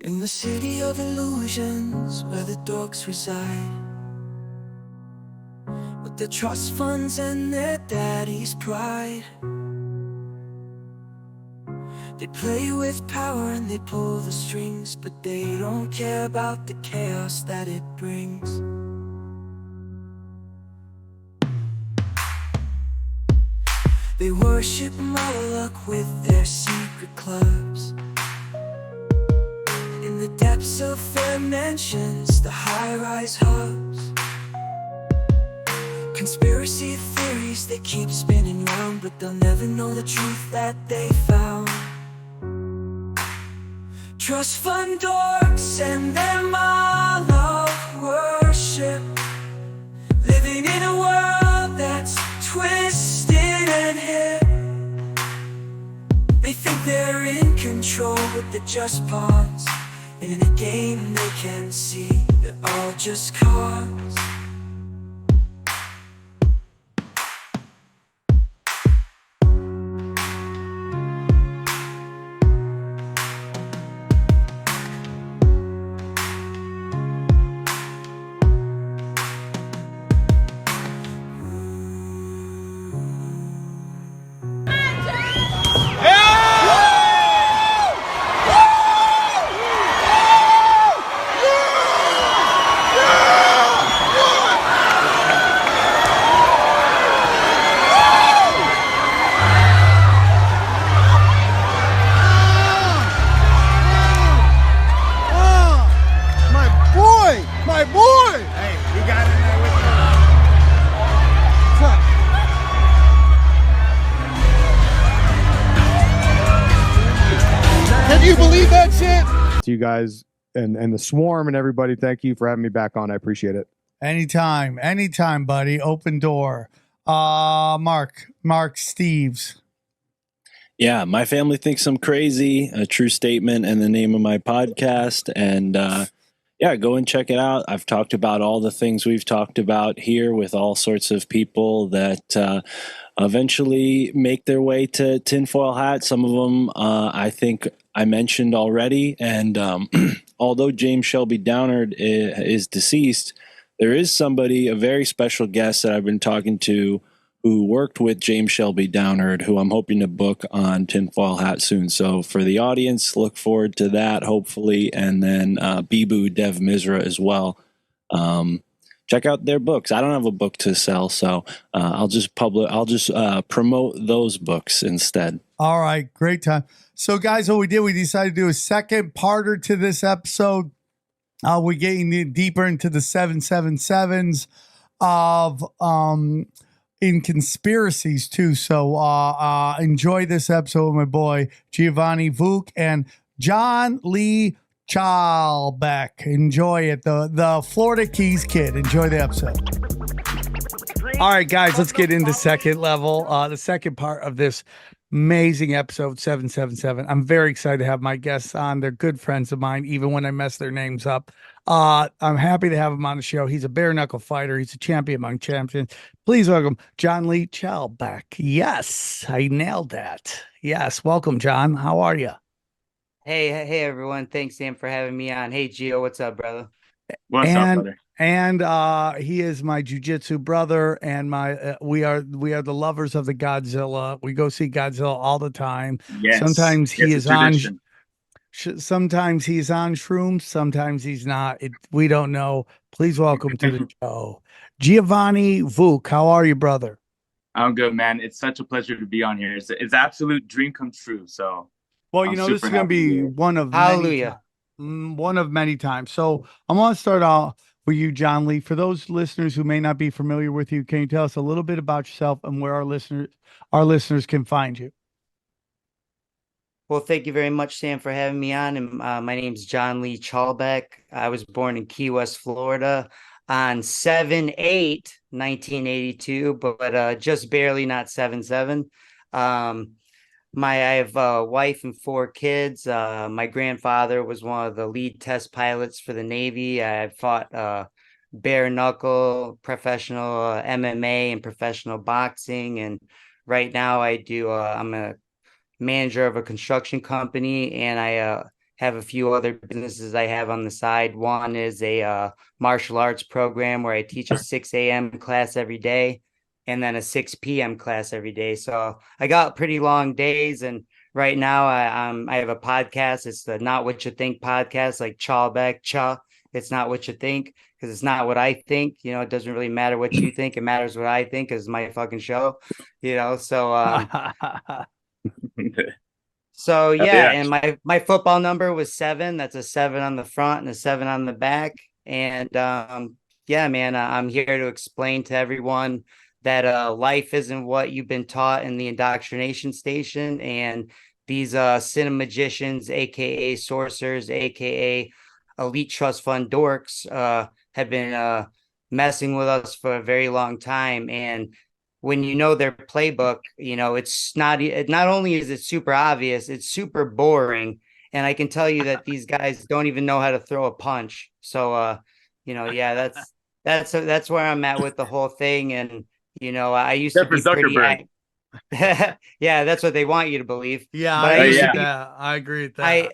In the city of illusions where the dogs reside, with their trust funds and their daddy's pride, they play with power and they pull the strings, but they don't care about the chaos that it brings. They worship Moloch with their secret clubs. In the depths of their mansions, the high-rise hubs, conspiracy theories they keep spinning round, but they'll never know the truth that they found. Trust fund dorks and their Moloch worship, living in a world that's twisted and hip. They think they're in control, but they're just pawns in a game they can see. They're all just cards. My boy! Hey, you got in there with me. What's up? Can you believe that shit? To you guys and the swarm and everybody, thank you for having me back on. I appreciate it. Anytime, buddy. Open door. Mark Steves. Yeah, my family thinks I'm crazy. A true statement and the name of my podcast. And yeah, go and check it out. I've talked about all the things we've talked about here with all sorts of people that eventually make their way to Tinfoil Hat. Some of them I think I mentioned already. And although James Shelby Downard is deceased, there is somebody, a very special guest that I've been talking to who worked with James Shelby Downard, who I'm hoping to book on Tinfoil Hat soon. So for the audience, look forward to that, hopefully. And then Bibu Dev Misra as well. Check out their books. I don't have a book to sell, so I'll just promote those books instead. All right, great time. So guys, what we did, we decided to do a second parter to this episode. We're getting deeper into the 777s of in conspiracies too. So enjoy this episode with my boy Giovanni Vuk and John Lee Chalbeck. Enjoy it. The Florida Keys kid. Enjoy the episode. All right, guys, let's get into second level. The second part of this amazing episode 777. I'm very excited to have my guests on. They're good friends of mine, even when I mess their names up. I'm happy to have him on the show. He's a bare knuckle fighter. He's a champion among champions. Please welcome John Lee Chalbeck. Yes, I nailed that. Yes, welcome, John. How are you? Hey, everyone. Thanks, Sam, for having me on. Hey, Gio, what's up, brother? What's up, brother? And he is my jujitsu brother, and my we are the lovers of the Godzilla. We go see Godzilla all the time. Yes. Sometimes he is on. Tradition. Sometimes he's on shrooms. Sometimes he's not. We don't know. Please welcome to the show, Giovanni Vuk. How are you, brother? I'm good, man. It's such a pleasure to be on here. It's absolute dream come true. So, well, you I'm know, this is going to be one of Hallelujah. many times. So I want to start off with you, John Lee. For those listeners who may not be familiar with you, can you tell us a little bit about yourself and where our listeners can find you? Well, thank you very much, Sam, for having me on. And my name's John Lee Chalbeck. I was born in Key West, Florida on 7/8/1982, but just barely not 7/7. I have a wife and 4 kids. My grandfather was one of the lead test pilots for the Navy. I fought bare knuckle, professional MMA, and professional boxing. And right now I'm a manager of a construction company, and I have a few other businesses I have on the side. One is a martial arts program where I teach a 6 a.m. class every day and then a 6 p.m. class every day. So I got pretty long days. And right now I have a podcast. It's the Not What You Think podcast, like Chalbeck, It's Not What You Think, because it's not what I think. It doesn't really matter what you think. It matters what I think is my fucking show, so So Oh, yeah, yeah. and my football number was 7. That's a 7 on the front and a 7 on the back. And yeah, man, I'm here to explain to everyone that life isn't what you've been taught in the indoctrination station, and these cinemagicians, aka sorcerers, aka elite trust fund dorks, have been messing with us for a very long time. And when you know their playbook, it's not only is it super obvious, it's super boring. And I can tell you that these guys don't even know how to throw a punch. So, yeah, that's where I'm at with the whole thing. And, I used to Except for be pretty, Zuckerberg. yeah, that's what they want you to believe. Yeah, But I I agree used to with yeah. be, that. I agree with that.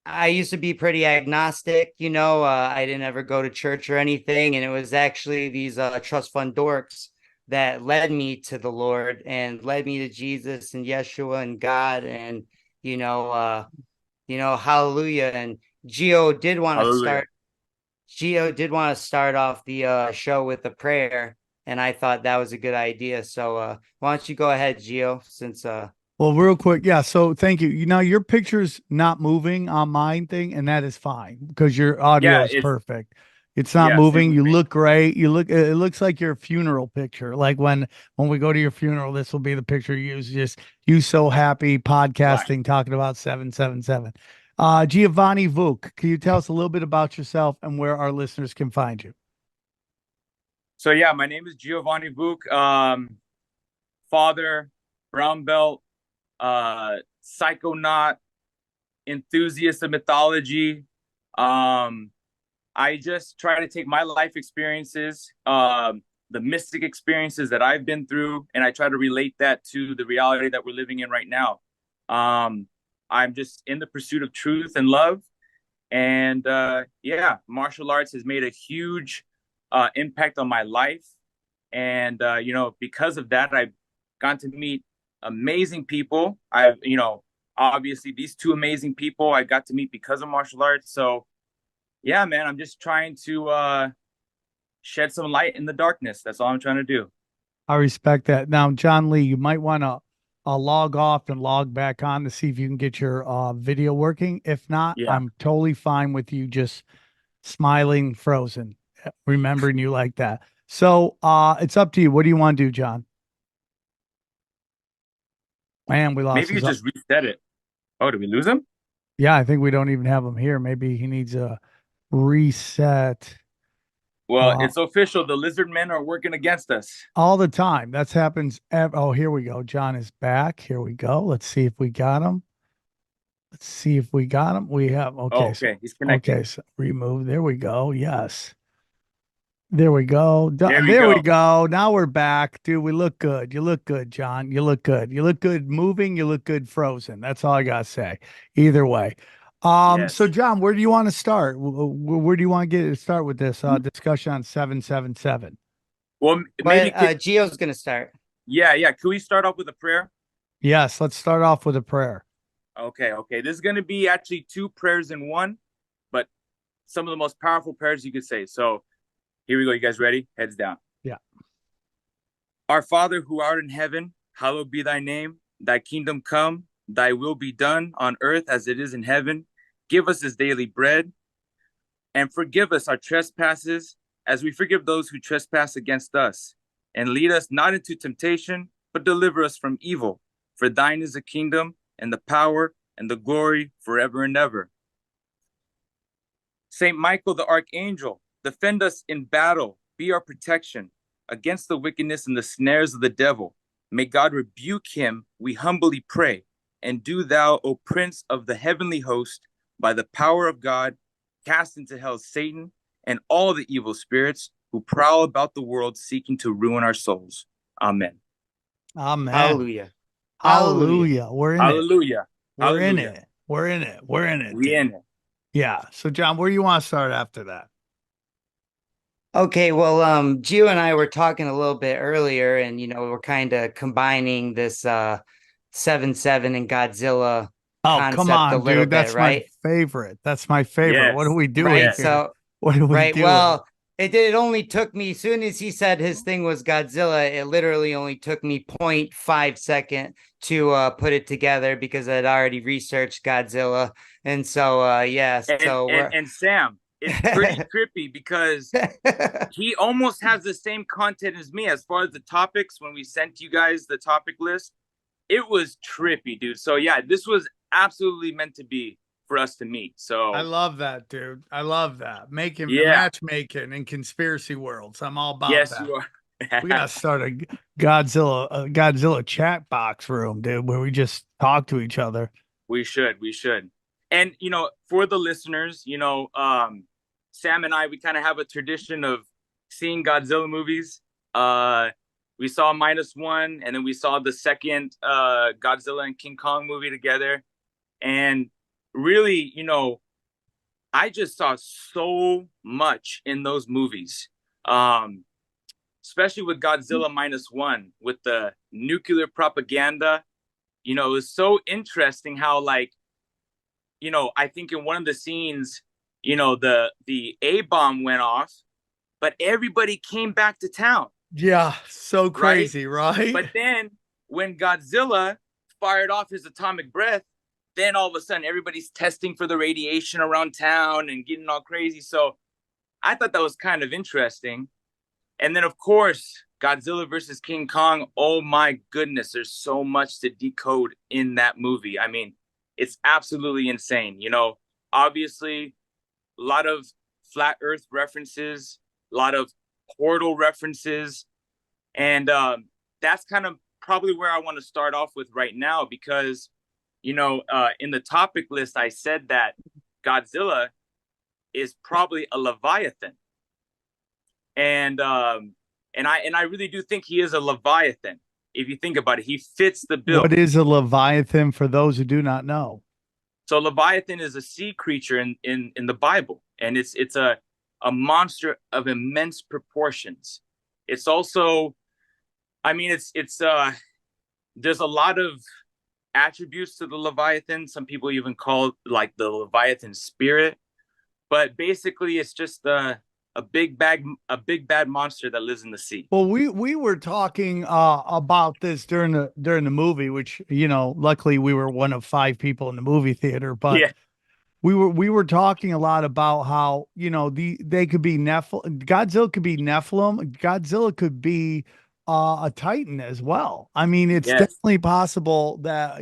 I used to be pretty agnostic, I didn't ever go to church or anything. And it was actually these trust fund dorks that led me to the Lord and led me to Jesus and Yeshua and God. And, hallelujah. And Hallelujah. Gio did want to start off the show with a prayer. And I thought that was a good idea. So why don't you go ahead, Gio, since Well, real quick, yeah. So thank you. Your picture's not moving on mine thing, and that is fine because your audio Yeah, is it's perfect. It's not same moving. with You me. look great. It looks like your funeral picture. Like when we go to your funeral, this will be the picture you use. Just you so happy Right. podcasting, talking about 777. Giovanni Vuk, can you tell us a little bit about yourself and where our listeners can find you? So yeah, my name is Giovanni Vuk. Father, brown belt, psychonaut, enthusiast of mythology. Um, I just try to take my life experiences, the mystic experiences that I've been through, and I try to relate that to the reality that we're living in right now. Um, I'm just in the pursuit of truth and love. And yeah, martial arts has made a huge impact on my life. And, because of that, I've gotten to meet amazing people. Obviously, these two amazing people I got to meet because of martial arts. So, yeah, man, I'm just trying to shed some light in the darkness. That's all I'm trying to do. I respect that. Now, John Lee, you might want to log off and log back on to see if you can get your video working. If not, Yeah. I'm totally fine with you just smiling frozen, remembering you like that. So it's up to you. What do you want to do, John? Man, we lost Maybe you his. just reset it. Oh, did we lose him? Yeah, I think we don't even have him here. Maybe he needs a reset. Well, it's official. The lizard men are working against us. All the time. That's happens. Oh, here we go. John is back. Here we go. Let's see if we got him. Let's see if we got him. We have. Okay. Oh, okay. He's connected. Okay. So remove. There we go. Yes. There we go. There we There we go. go. Now we're back. Dude, we look good. You look good, John. You look good. You look good moving. You look good frozen. That's all I got to say. Either way. So Yes. John, where do you want to start? Where do you want to get start with this discussion on 777? Well, maybe. Gio's gonna start. Yeah. Could we start off with a prayer? Yes, let's start off with a prayer. Okay. This is going to be actually 2 prayers in one, but some of the most powerful prayers you could say. So here we go. You guys ready? Heads down. Yeah. Our Father who art in heaven, hallowed be thy name. Thy kingdom come, thy will be done on earth as it is in heaven. Give us this daily bread and forgive us our trespasses as we forgive those who trespass against us. And lead us not into temptation, but deliver us from evil. For thine is the kingdom and the power and the glory forever and ever. Saint Michael the archangel, defend us in battle, be our protection against the wickedness and the snares of the devil. May God rebuke him, we humbly pray. And do thou, O Prince of the heavenly host, by the power of God, cast into hell Satan and all the evil spirits who prowl about the world seeking to ruin our souls. Amen. Amen. Hallelujah. Hallelujah. We're in it. Hallelujah. We're in Hallelujah. it. We're in it. We're in it. We in it. Yeah. So John, where do you want to start after that? Okay, well, Gio and I were talking a little bit earlier, and we're kind of combining this 7-7 and Godzilla Oh, come concept a on, little dude. bit, That's my right? favorite. That's my favorite. What are Yes, we doing Right. yes. here? So, What are we right. doing? Well, it only took me, as soon as he said his thing was Godzilla, it literally only took me 0.5 second to put it together because I'd already researched Godzilla. And so, yeah, And so and we're and Sam, it's pretty trippy because he almost has the same content as me as far as the topics. When we sent you guys the topic list, it was trippy, dude. So yeah, this was absolutely meant to be for us to meet. I So love that, dude. I love that. Making yeah, matchmaking in conspiracy worlds. I'm all about yes, that. you are. We gotta start a Godzilla chat box room, dude, where we just talk to each other. We should. And for the listeners, Sam and I, we kind of have a tradition of seeing Godzilla movies. Uh, we saw -1, and then we saw the second Godzilla and King Kong movie together. And really, I just saw so much in those movies. Especially with Godzilla -1, with the nuclear propaganda. It was so interesting how, like, I think in one of the scenes, the A bomb went off, but everybody came back to town, Yeah, so right? crazy, right? But then when Godzilla fired off his atomic breath, then all of a sudden everybody's testing for the radiation around town and getting all crazy. So I thought that was kind of interesting. And then, of course, Godzilla versus King Kong. Oh my goodness, there's so much to decode in that movie. I mean, it's absolutely insane. Obviously, a lot of flat Earth references, a lot of portal references, and that's kind of probably where I want to start off with right now because, in the topic list, I said that Godzilla is probably a Leviathan, and I really do think he is a Leviathan. If you think about it, he fits the What bill. is a Leviathan for those who do not know? So Leviathan is a sea creature in the Bible, and it's a monster of immense proportions. It's also, I mean, it's there's a lot of attributes to the Leviathan. Some people even call it like the Leviathan spirit, but basically it's just a big bad monster that lives in the sea. Well, we were talking about this during the movie, which luckily we were one of five people in the movie theater, but Yeah, we were talking a lot about how they could be Nephilim. Godzilla could be Nephilim. Godzilla could be a Titan as well. I mean, it's yes, definitely possible that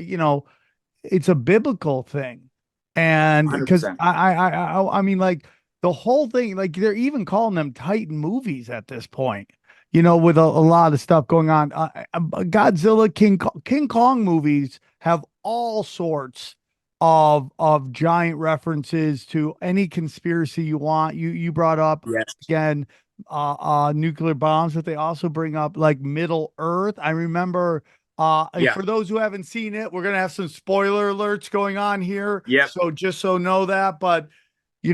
it's a biblical thing, and because 100%. I mean, like the whole thing, like they're even calling them Titan movies at this point. With a lot of stuff going on. Godzilla, King Kong movies have all sorts of giant references to any conspiracy you want. You brought up Yes, again nuclear bombs, but they also bring up like Middle Earth. I remember and yeah, for those who haven't seen it, we're gonna have some spoiler alerts going on here. yep, So just so know that, but you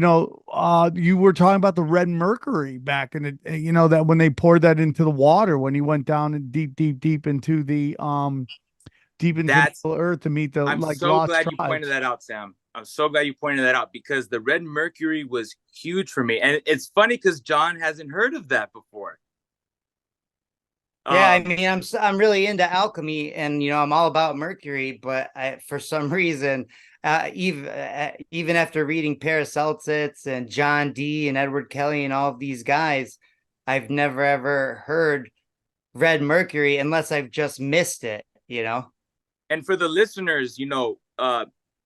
were talking about the red mercury back in the, that when they poured that into the water, when he went down and deep into the deep into that's Middle Earth to meet the I'm like so lost glad you pointed tribes. that out, Sam. I'm so glad you pointed that out because the red mercury was huge for me. And it's funny because John hasn't heard of that before. Yeah, I Um, mean, I'm really into alchemy, and I'm all about Mercury, but for some reason, even after reading Paracelsus and John Dee and Edward Kelly and all of these guys, I've never ever heard Red Mercury unless I've just missed it. and for the listeners,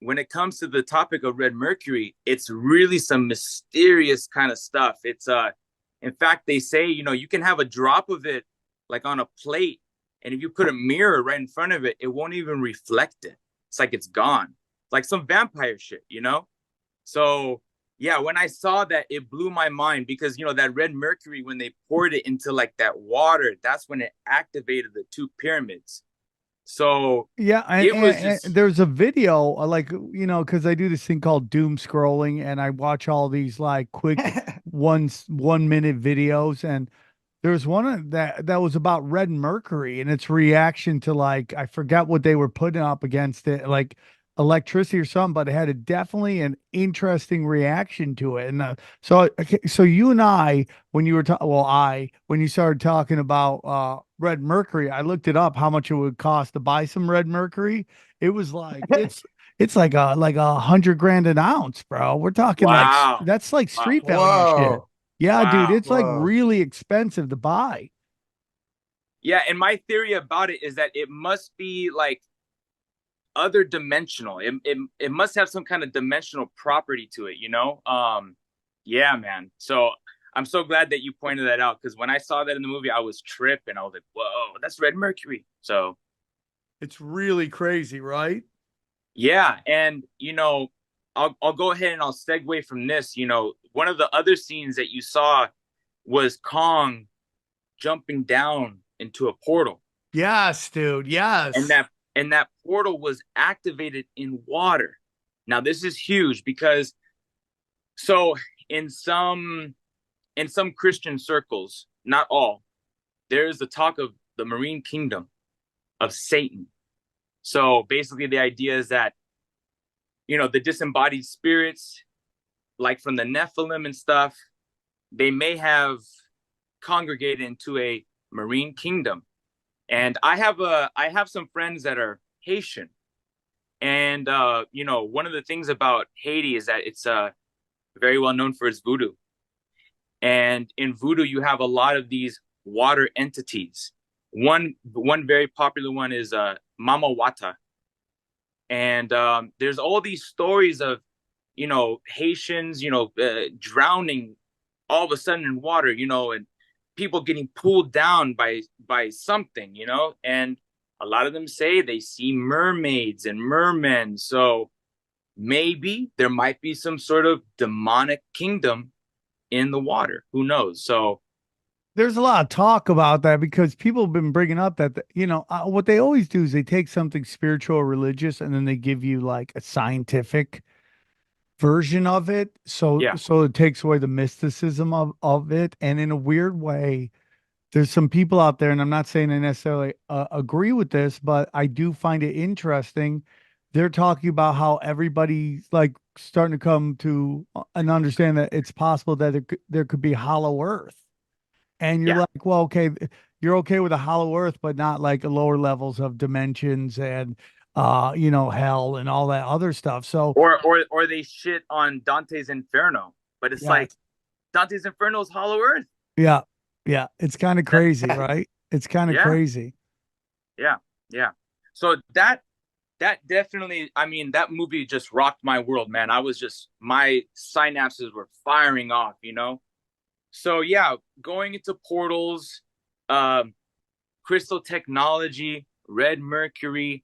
when it comes to the topic of red mercury, it's really some mysterious kind of stuff. In fact, they say, you can have a drop of it like on a plate, and if you put a mirror right in front of it, it won't even reflect it. It's like it's gone. It's like some vampire shit. So yeah, when I saw that, it blew my mind because that red mercury, when they poured it into like that water, that's when it activated the two pyramids. So Yeah, it was and just there's a video like because I do this thing called doom scrolling, and I watch all these like quick 1 minute videos, and there's that was about red mercury and its reaction to like I forgot what they were putting up against it, like electricity or something, but it had definitely an interesting reaction to it. And so okay, so you and I, when you were when you started talking about red mercury, I looked it up how much it would cost to buy some red mercury. It was like it's like a 100 grand an ounce, bro. We're talking like wow. that's like Wow. street value shit. Whoa. Yeah, dude, Wow. it's like Whoa. really expensive to buy. Yeah, and my theory about it is that it must be like other dimensional. It must have some kind of dimensional property to it, you know? Yeah, man. So I'm so glad that you pointed that out because when I saw that in the movie, I was tripping. I was like, whoa, that's red mercury. So It's really crazy, right? yeah, and I'll go ahead and I'll segue from this. One of the other scenes that you saw was Kong jumping down into a portal. Yes, dude. and Yes. that and that portal was activated in water. Now this is huge because so in some in some Christian circles, not all, there is the talk of the marine kingdom of Satan. So basically the idea is that the disembodied spirits like from the Nephilim and stuff, they may have congregated into a marine kingdom. And I have some friends that are Haitian. And one of the things about Haiti is that it's very well known for its voodoo. And in voodoo, you have a lot of these water entities. One very popular one is Mama Wata, and there's all these stories of Haitians drowning all of a sudden in water, and people getting pulled down by something, and a lot of them say they see mermaids and mermen. So maybe there might be some sort of demonic kingdom in the water. Who knows? So There's a lot of talk about that because people have been bringing up that, what they always do is they take something spiritual or religious and then they give you like a scientific version of it. So, yeah, so it takes away the mysticism of it. And in a weird way, there's some people out there, and I'm not saying I necessarily agree with this, but I do find it interesting. They're talking about how everybody's like starting to come to and understand that it's possible that there could be hollow earth. And you're yeah, like, well, okay, you're okay with a hollow earth, but not like lower levels of dimensions and hell and all that other stuff. So or they shit on Dante's Inferno, but it's yeah, like Dante's Inferno is Hollow Earth. yeah, yeah. It's kind of That, crazy, right? It's kind of yeah, crazy. yeah, yeah. So that definitely, I mean, that movie just rocked my world, man. My synapses were firing off. So yeah, going into portals, um, crystal technology, red mercury,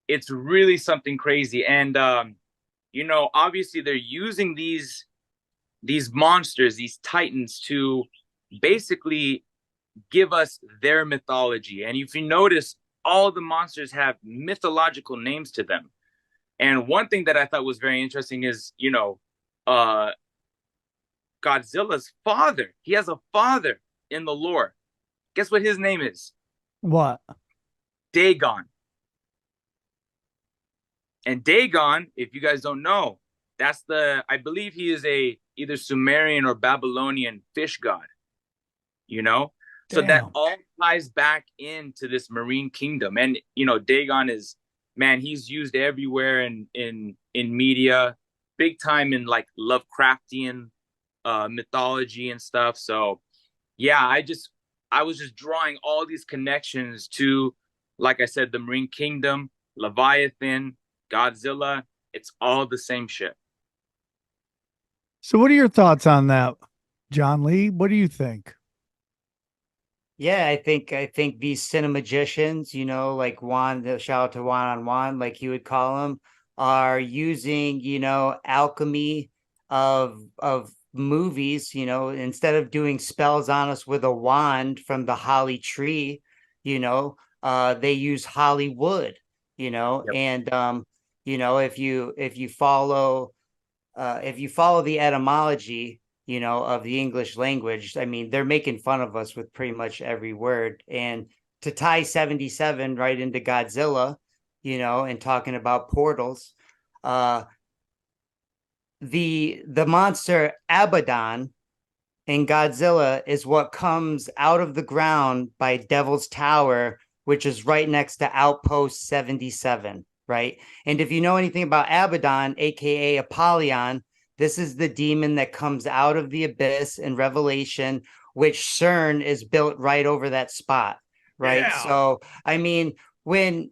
it's really something crazy. And obviously they're using these monsters, these titans, to basically give us their mythology. And if you notice, all the monsters have mythological names to them. And one thing that I thought was very interesting is, uh, Godzilla's father. He has a father in the lore. Guess what his name is? What? Dagon. And Dagon, if you guys don't know, I believe he is a either Sumerian or Babylonian fish god, you know? So that Damn. all ties back into this marine kingdom. And, Dagon is, man, he's used everywhere in media, big time in like Lovecraftian mythology and stuff. So yeah, I was just drawing all these connections to, like I said, the Marine Kingdom, Leviathan, Godzilla. It's all the same shit. So, what are your thoughts on that, John Lee? What do you think? Yeah, I think these cinemagicians, like Juan, shout out to Juan on Juan, like you would call them, are using, alchemy of movies, instead of doing spells on us with a wand from the holly tree, you know, they use Hollywood, Yep. and if you follow the etymology, of the English language, I mean, they're making fun of us with pretty much every word. And to tie 77 right into Godzilla, and talking about portals, the monster Abaddon in Godzilla is what comes out of the ground by Devil's Tower, which is right next to Outpost 77, right? And if you know anything about Abaddon, aka Apollyon, this is the demon that comes out of the abyss in Revelation, which CERN is built right over that spot, right? Yeah. So, I mean, when,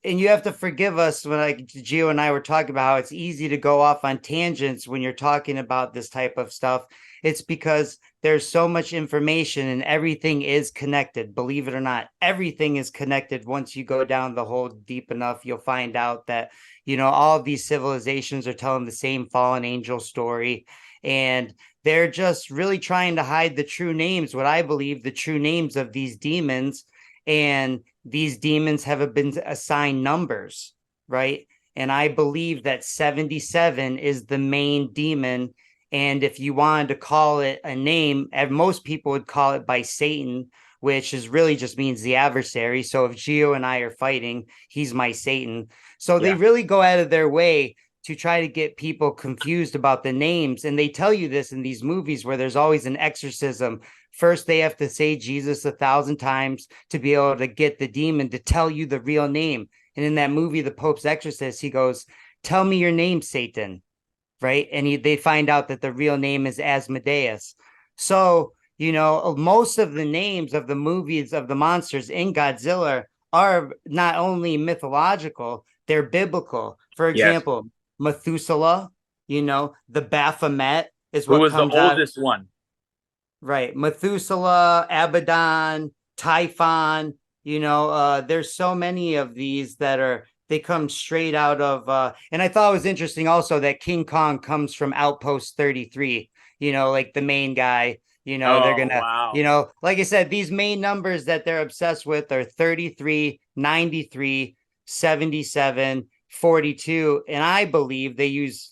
and you have to forgive us when like Gio and I were talking about how it's easy to go off on tangents when you're talking about this type of stuff. It's because there's so much information and everything is connected. Believe it or not, everything is connected. Once you go down the hole deep enough, you'll find out that, all of these civilizations are telling the same fallen angel story. And they're just really trying to hide the true names, what I believe the true names of these demons. And these demons have been assigned numbers, right? And I believe that 77 is the main demon. And if you wanted to call it a name, most people would call it by Satan, which is really just means the adversary. So if Gio and I are fighting, he's my Satan. So they really go out of their way to try to get people confused about the names. And they tell you this in these movies where there's always an exorcism. First, they have to say Jesus 1,000 times to be able to get the demon to tell you the real name. And in that movie, The Pope's Exorcist, he goes, "Tell me your name, Satan." Right. And they find out that the real name is Asmodeus. So, most of the names of the movies of the monsters in Godzilla are not only mythological, they're biblical. For example, Methuselah, the Baphomet is what Who was the comes out. oldest one? Right. Methuselah, Abaddon, Typhon, there's so many of these they come straight out of, and I thought it was interesting also that King Kong comes from Outpost 33, like the main guy, they're going to, like I said, these main numbers that they're obsessed with are 33, 93, 77, 42. And I believe they use,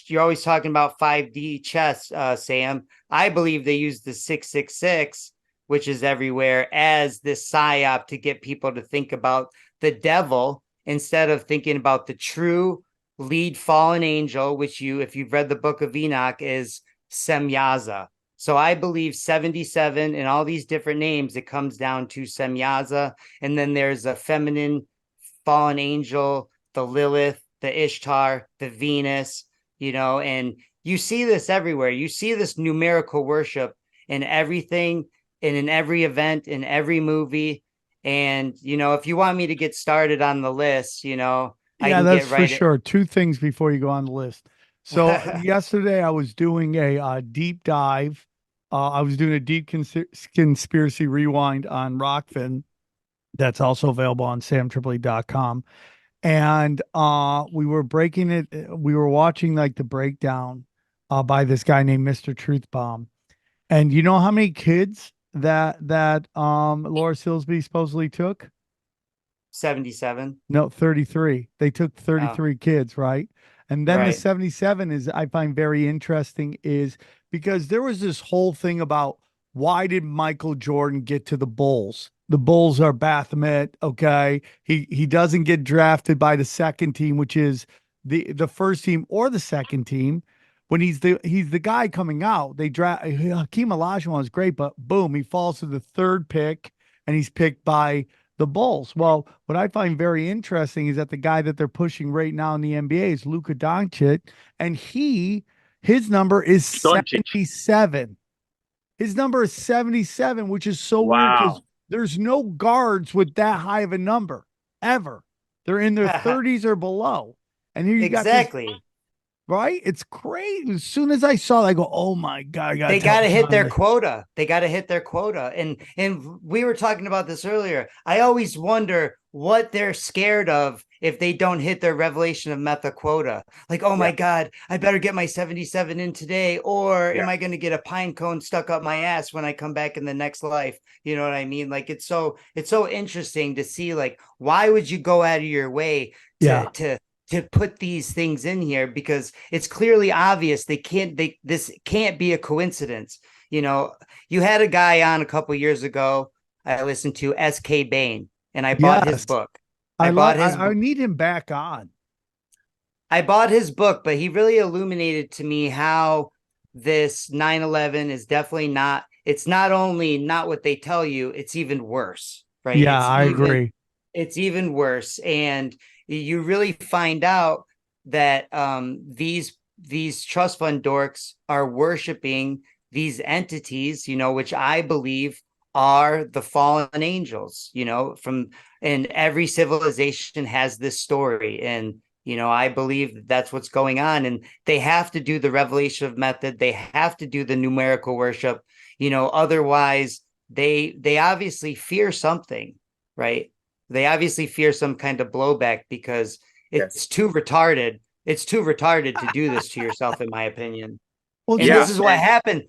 you're always talking about 5D chess, Sam. I believe they use the 666, which is everywhere, as this psyop to get people to think about the devil instead of thinking about the true lead fallen angel, which if you've read the book of Enoch, is Semyaza. So I believe 77 and all these different names, it comes down to Semyaza. And then there's a feminine fallen angel, the Lilith, the Ishtar, the Venus, and you see this everywhere. You see this numerical worship in everything and in every event, in every movie. And, if you want me to get started on the list, I can that's get right for sure. Two things before you go on the list. So yesterday I was doing a deep dive. I was doing a deep conspiracy rewind on Rockfin. That's also available on samtripoli.com. And we were breaking it. We were watching like the breakdown by this guy named Mr. Truth Bomb. And you know how many kids that Laura Silsby supposedly took? 77. No, 33. They took 33 kids, right? And then the 77 is, I find very interesting, is because there was this whole thing about why did Michael Jordan get to the Bulls? The Bulls are Baphomet, okay? He doesn't get drafted by the second team, which is the first team or the second team. When he's the guy coming out, they draft Hakeem Olajuwon was great, but boom, he falls to the third pick and he's picked by the Bulls. Well, what I find very interesting is that the guy that they're pushing right now in the NBA is Luka Doncic, and his number is 77. His number is 77, which is so weird because there's no guards with that high of a number ever. They're in their 30s or below. And here you got this, right? It's crazy. As soon as I saw it, I go, oh my God. They got to hit their quota. They got to hit their quota. And we were talking about this earlier. I always wonder what they're scared of if they don't hit their revelation of method quota. Like, oh my God, I better get my 77 in today, or am I going to get a pine cone stuck up my ass when I come back in the next life? You know what I mean? Like, it's so interesting to see, like, why would you go out of your way to put these things in here? Because it's clearly obvious this can't be a coincidence. You know, you had a guy on a couple years ago I listened to, S.K. Bain, and I bought his Yes. book. I need him back on. I bought his book, but he really illuminated to me how this 9/11 is definitely not, it's not only not what they tell you, it's even worse, right? Yeah, I agree. It's even worse. And you really find out that these trust fund dorks are worshiping these entities, you know, which I believe are the fallen angels, you know, and every civilization has this story. And, you know, I believe that's what's going on. And they have to do the revelation of method. They have to do the numerical worship, you know, otherwise they obviously fear something, right? They obviously fear some kind of blowback because it's too retarded. It's too retarded to do this to yourself, in my opinion. Well, And this is what happened.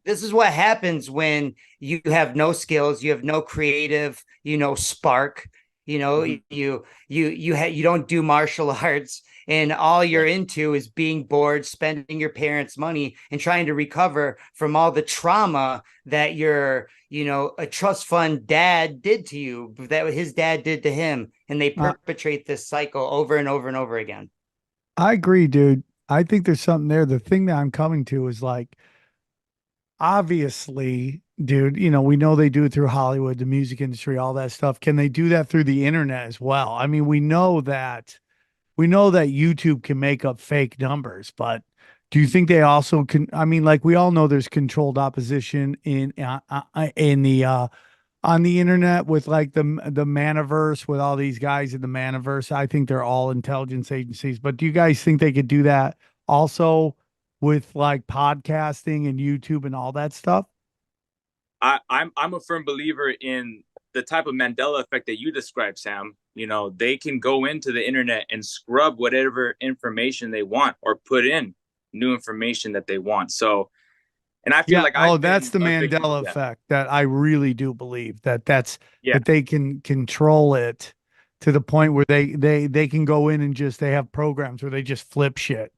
This is what happens when you have no skills, you have no creative, you know, spark, you know, you don't do martial arts, and all you're into is being bored, spending your parents' money and trying to recover from all the trauma that your, you know, a trust fund dad did to you, that his dad did to him, and they perpetrate this cycle over and over and over again. I agree, dude. I think there's something there. The thing that I'm coming to is like, obviously, dude, you know, we know they do it through Hollywood, the music industry, all that stuff. Can they do that through the internet as well? I mean, we know that YouTube can make up fake numbers, but do you think they also can? I mean, like we all know there's controlled opposition in the on the internet with like the Manaverse, with all these guys in the Manaverse. I think they're all intelligence agencies. But do you guys think they could do that also with like podcasting and YouTube and all that stuff? I'm a firm believer in the type of Mandela effect that you described, Sam. You know, they can go into the internet and scrub whatever information they want or put in new information that they want. So, and I feel like that's the Mandela effect that I really do believe that that they can control it to the point where they can go in and just, they have programs where they just flip shit.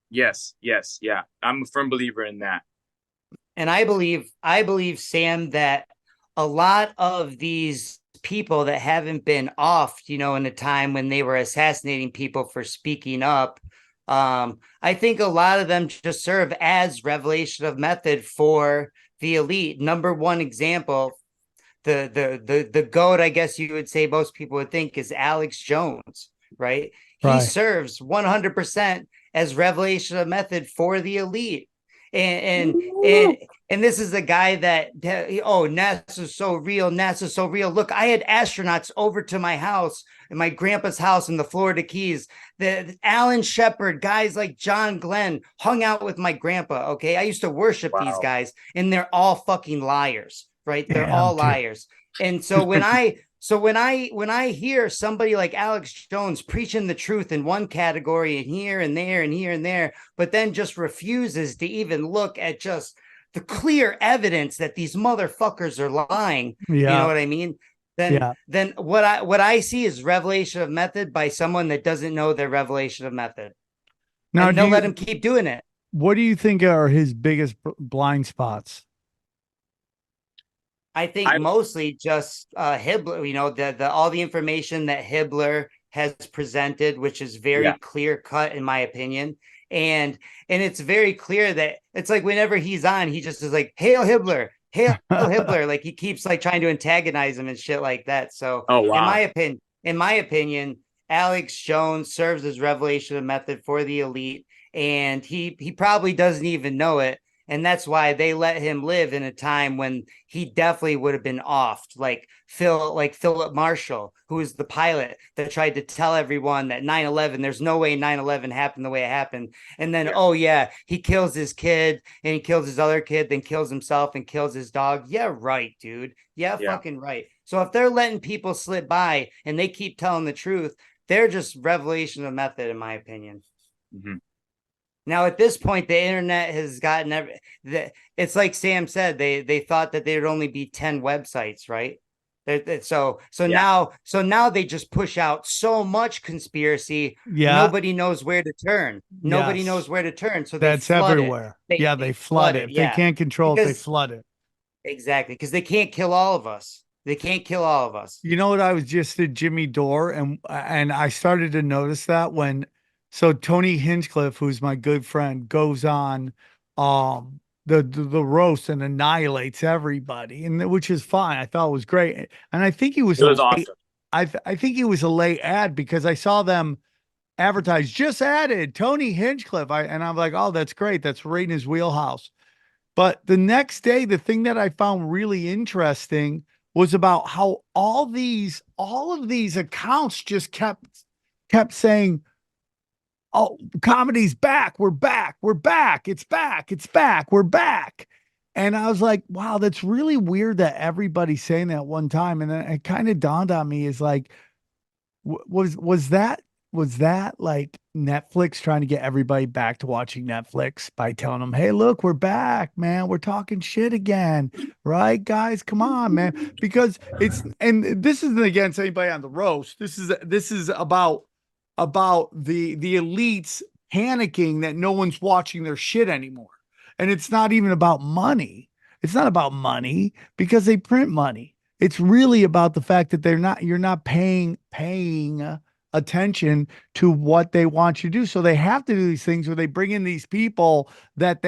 Yes. Yeah. I'm a firm believer in that. And I believe, Sam, that a lot of these people that haven't been offed, you know, in a time when they were assassinating people for speaking up, I think a lot of them just serve as revelation of method for the elite. Number one example, the GOAT, I guess you would say, most people would think, is Alex Jones, right? He serves 100% as revelation of method for the elite. And this is the guy that, oh, NASA's so real. NASA's so real. Look, I had astronauts over to my house, in my grandpa's house in the Florida Keys. The Alan Shepard, guys like John Glenn hung out with my grandpa. Okay. I used to worship these guys, and they're all fucking liars, right? They're all liars. And so when I hear somebody like Alex Jones preaching the truth in one category and here and there and here and there, but then just refuses to even look at just the clear evidence that these motherfuckers are lying, you know what I mean? Then what I see is revelation of method by someone that doesn't know their revelation of method. Now, and they'll let him keep doing it. What do you think are his biggest blind spots? I think mostly just Hibbler, you know, the all the information that Hibbler has presented, which is very clear cut, in my opinion. And it's very clear that it's like whenever he's on, he just is like, "Hail Hibbler, hail Hibbler." Like he keeps like trying to antagonize him and shit like that. So in my opinion, Alex Jones serves as revelation of method for the elite, and he probably doesn't even know it. And that's why they let him live in a time when he definitely would have been offed, like Philip Marshall, who was the pilot that tried to tell everyone that 9/11, there's no way 9/11 happened the way it happened. And then, oh yeah, he kills his kid and he kills his other kid, then kills himself and kills his dog. Yeah, right, dude. Yeah, fucking right. So if they're letting people slip by and they keep telling the truth, they're just revelation of method, in my opinion. Mm-hmm. Now, at this point, the internet has gotten it's like Sam said, they thought that there'd only be 10 websites, right? So now they just push out so much conspiracy. Yeah. Nobody knows where to turn. Nobody Yes. knows where to turn. So that's everywhere. They flood it. If they can't control it, they flood it. Exactly, because they can't kill all of us. They can't kill all of us. You know what? I was just at Jimmy Dore, and I started to notice that when Tony Hinchcliffe, who's my good friend, goes on the roast and annihilates everybody, and which is fine. I thought it was great, and I think he was awesome. I think he was a late ad because I saw them advertise just added Tony Hinchcliffe. And I'm like, oh, that's great. That's right in his wheelhouse. But the next day, the thing that I found really interesting was about how all of these accounts just kept saying, oh, comedy's back. We're back. We're back. It's back. It's back. We're back. And I was like, wow, that's really weird that everybody's saying that one time. And then it kind of dawned on me is like, was that like Netflix trying to get everybody back to watching Netflix by telling them, hey, look, we're back, man. We're talking shit again. Right, guys? Come on, man. Because and this isn't against anybody on the roast. This is about the elites panicking that no one's watching their shit anymore. And it's not even about money. It's not about money because they print money. It's really about the fact that you're not paying attention to what they want you to do. So they have to do these things where they bring in these people that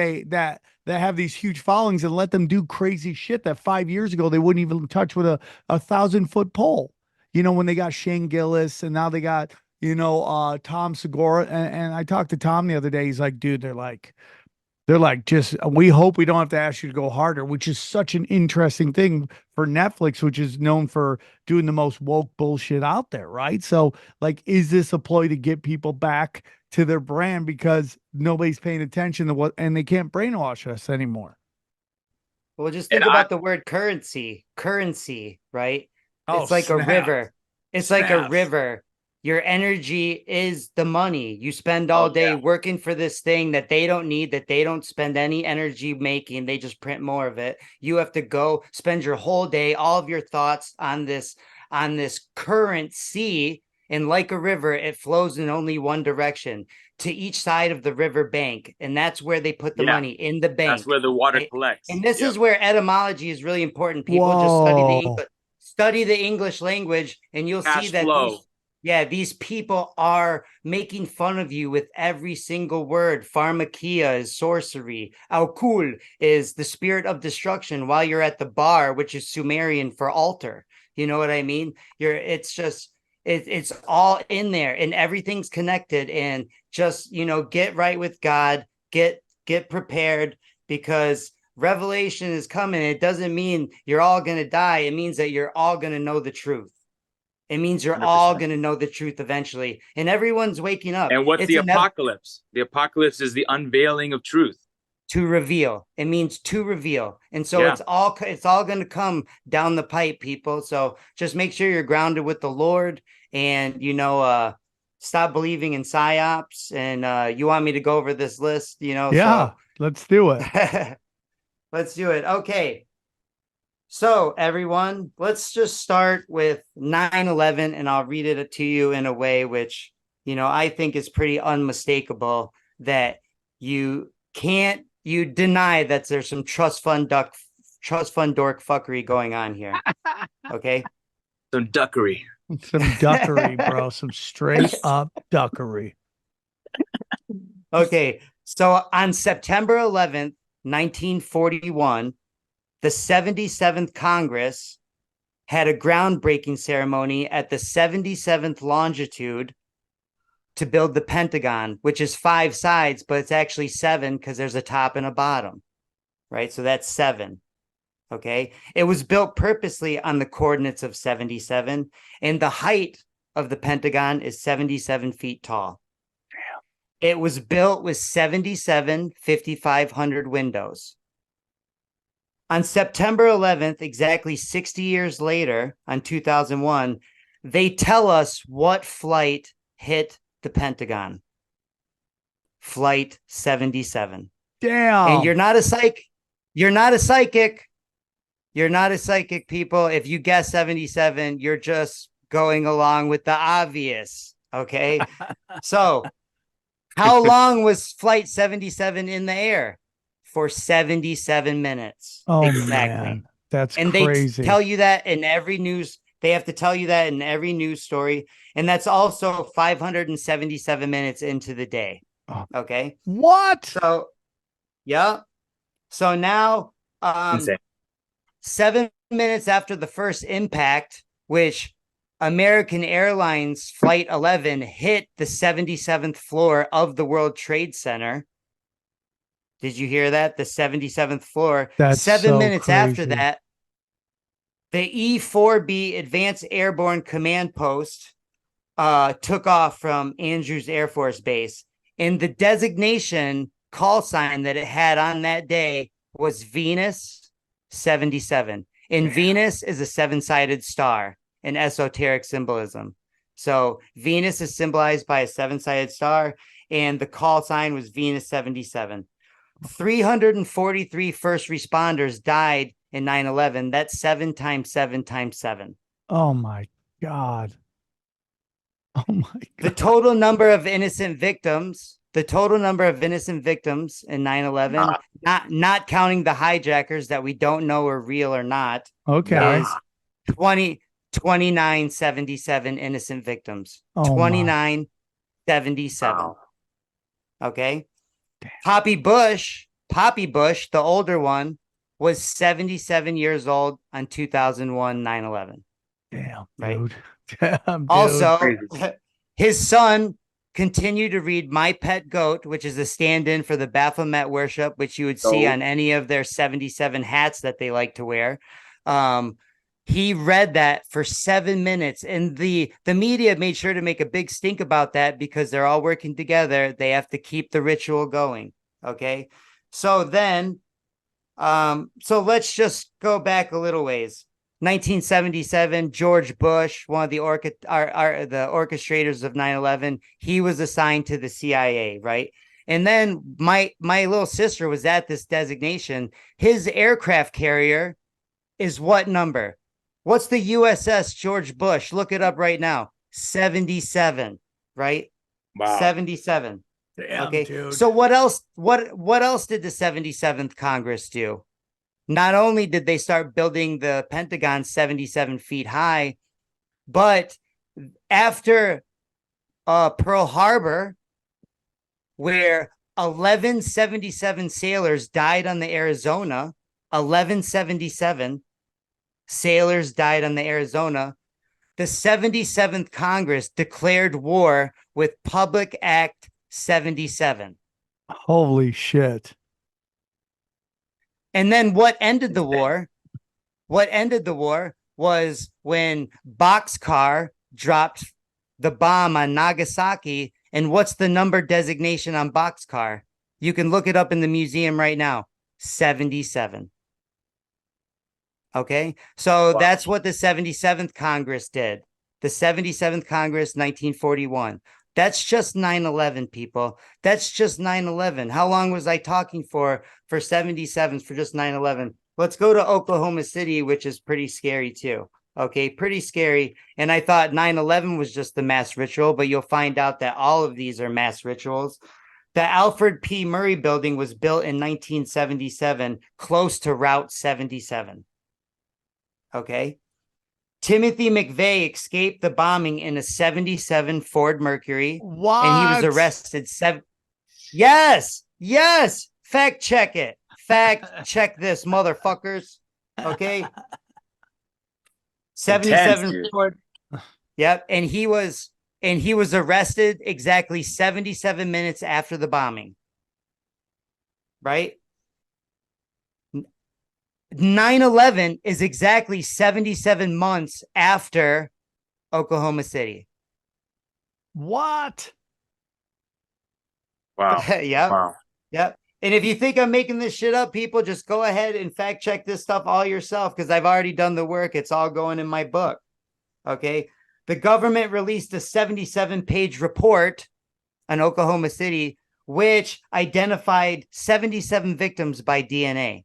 have these huge followings and let them do crazy shit that 5 years ago they wouldn't even touch with a 1,000-foot pole. You know, when they got Shane Gillis and now they got, Tom Segura. And I talked to Tom the other day. He's like, dude, they're like, just, we hope we don't have to ask you to go harder, which is such an interesting thing for Netflix, which is known for doing the most woke bullshit out there, right? So, like, is this a ploy to get people back to their brand because nobody's paying attention to and they can't brainwash us anymore? Well, just think about the word currency, right? It's like a river. It's like a river. Your energy is the money. You spend all day working for this thing that they don't need, that they don't spend any energy making. They just print more of it. You have to go spend your whole day, all of your thoughts on this currency. And like a river, it flows in only one direction to each side of the river bank. And that's where they put the money, in the bank. That's where the water collects. And this is where etymology is really important. People just study the English language, and you'll see that these people are making fun of you with every single word. Pharmakia is sorcery. Alkul is the spirit of destruction while you're at the bar, which is Sumerian for altar. You know what I mean? It's all in there and everything's connected. And just, get right with God, get prepared, because revelation is coming. It doesn't mean you're all going to die. It means that you're all going to know the truth. It means you're 100%. All going to know the truth eventually. And everyone's waking up. And what's the apocalypse? The apocalypse is the unveiling of truth. To reveal. It means to reveal. And so it's all going to come down the pipe, people. So just make sure you're grounded with the Lord, and, stop believing in psyops. And you want me to go over this list, Yeah, let's do it. Let's do it. Okay. So, everyone, let's just start with 9/11, and I'll read it to you in a way which, I think is pretty unmistakable, that you deny that there's some trust fund dork fuckery going on here. Okay? Some duckery. Some duckery, bro. Some straight up duckery. Okay. So, on September 11th, 1941, the 77th Congress had a groundbreaking ceremony at the 77th longitude to build the Pentagon, which is 5 sides, but it's actually 7 because there's a top and a bottom. right? So that's 7. Okay. It was built purposely on the coordinates of 77, and the height of the Pentagon is 77 feet tall. Damn. It was built with 77 5,500 windows. On September 11th, exactly 60 years later, on 2001, they tell us what flight hit the Pentagon. Flight 77. Damn. And you're not a psychic. You're not a psychic. You're not a psychic, people. If you guess 77, you're just going along with the obvious. Okay. So, how long was Flight 77 in the air? For 77 minutes. Oh, exactly. Man. That's and crazy. They tell you that in every news. They have to tell you that in every news story. And that's also 577 minutes into the day. Oh. Okay. What? So, yeah. So now, Insane. 7 minutes after the first impact, which American Airlines Flight 11 hit the 77th floor of the World Trade Center. Did you hear that? The 77th floor. That's 7 so minutes crazy. after that, the E-4B Advanced Airborne Command Post took off from Andrews Air Force Base. And the designation call sign that it had on that day was Venus 77. And Venus is a 7-sided star in esoteric symbolism. So Venus is symbolized by a 7-sided star, and the call sign was Venus 77. 343 first responders died in 9/11. That's 7 times 7 times 7. Oh my God. Oh my God. The total number of innocent victims in 9/11, not counting the hijackers that we don't know are real or not, Okay. is 2977 innocent victims. Oh, 2977. Wow. Okay. Poppy Bush, the older one, was 77 years old on 2001 9/11. Damn, Right. dude. Damn, dude. Also, Crazy. his son continued to read My Pet Goat, which is a stand-in for the Baphomet worship, which you would see on any of their 77 hats that they like to wear. He read that for 7 minutes, and the media made sure to make a big stink about that because they're all working together. They have to keep the ritual going. Okay. So then, so let's just go back a little ways. 1977, George Bush, one of the orchestrators of 9/11, he was assigned to the CIA, right? And then my little sister was at this designation. His aircraft carrier is what number? What's the USS George Bush? Look it up right now. 77, right? Wow. 77. Damn, Okay. dude. So what else did the 77th Congress do? Not only did they start building the Pentagon 77 feet high, but after Pearl Harbor, where 1177 sailors died on the Arizona, 1177 sailors died on the Arizona, the 77th Congress declared war with Public Act 77. Holy shit. And then what ended the war? What ended the war was when Boxcar dropped the bomb on Nagasaki. And what's the number designation on Boxcar? You can look it up in the museum right now. 77. Okay. So that's what the 77th Congress did. The 77th Congress, 1941. That's just 9/11, people. That's just 9/11. How long was I talking for 77s for just 9/11? Let's go to Oklahoma City, which is pretty scary too. Okay, pretty scary. And I thought 9/11 was just the mass ritual, but you'll find out that all of these are mass rituals. The Alfred P. Murray building was built in 1977, close to Route 77. Okay. Timothy McVeigh escaped the bombing in a 77 Ford Mercury. What? And he was arrested. Yes. Fact check it. Fact check this, motherfuckers. Okay. 77 Intense, Ford. Yep. And he was arrested exactly 77 minutes after the bombing. Right? 9/11 is exactly 77 months after Oklahoma City. What? Wow. Yep. Wow. Yep. And if you think I'm making this shit up, people, just go ahead and fact check this stuff all yourself, because I've already done the work. It's all going in my book. Okay. The government released a 77-page report on Oklahoma City, which identified 77 victims by DNA.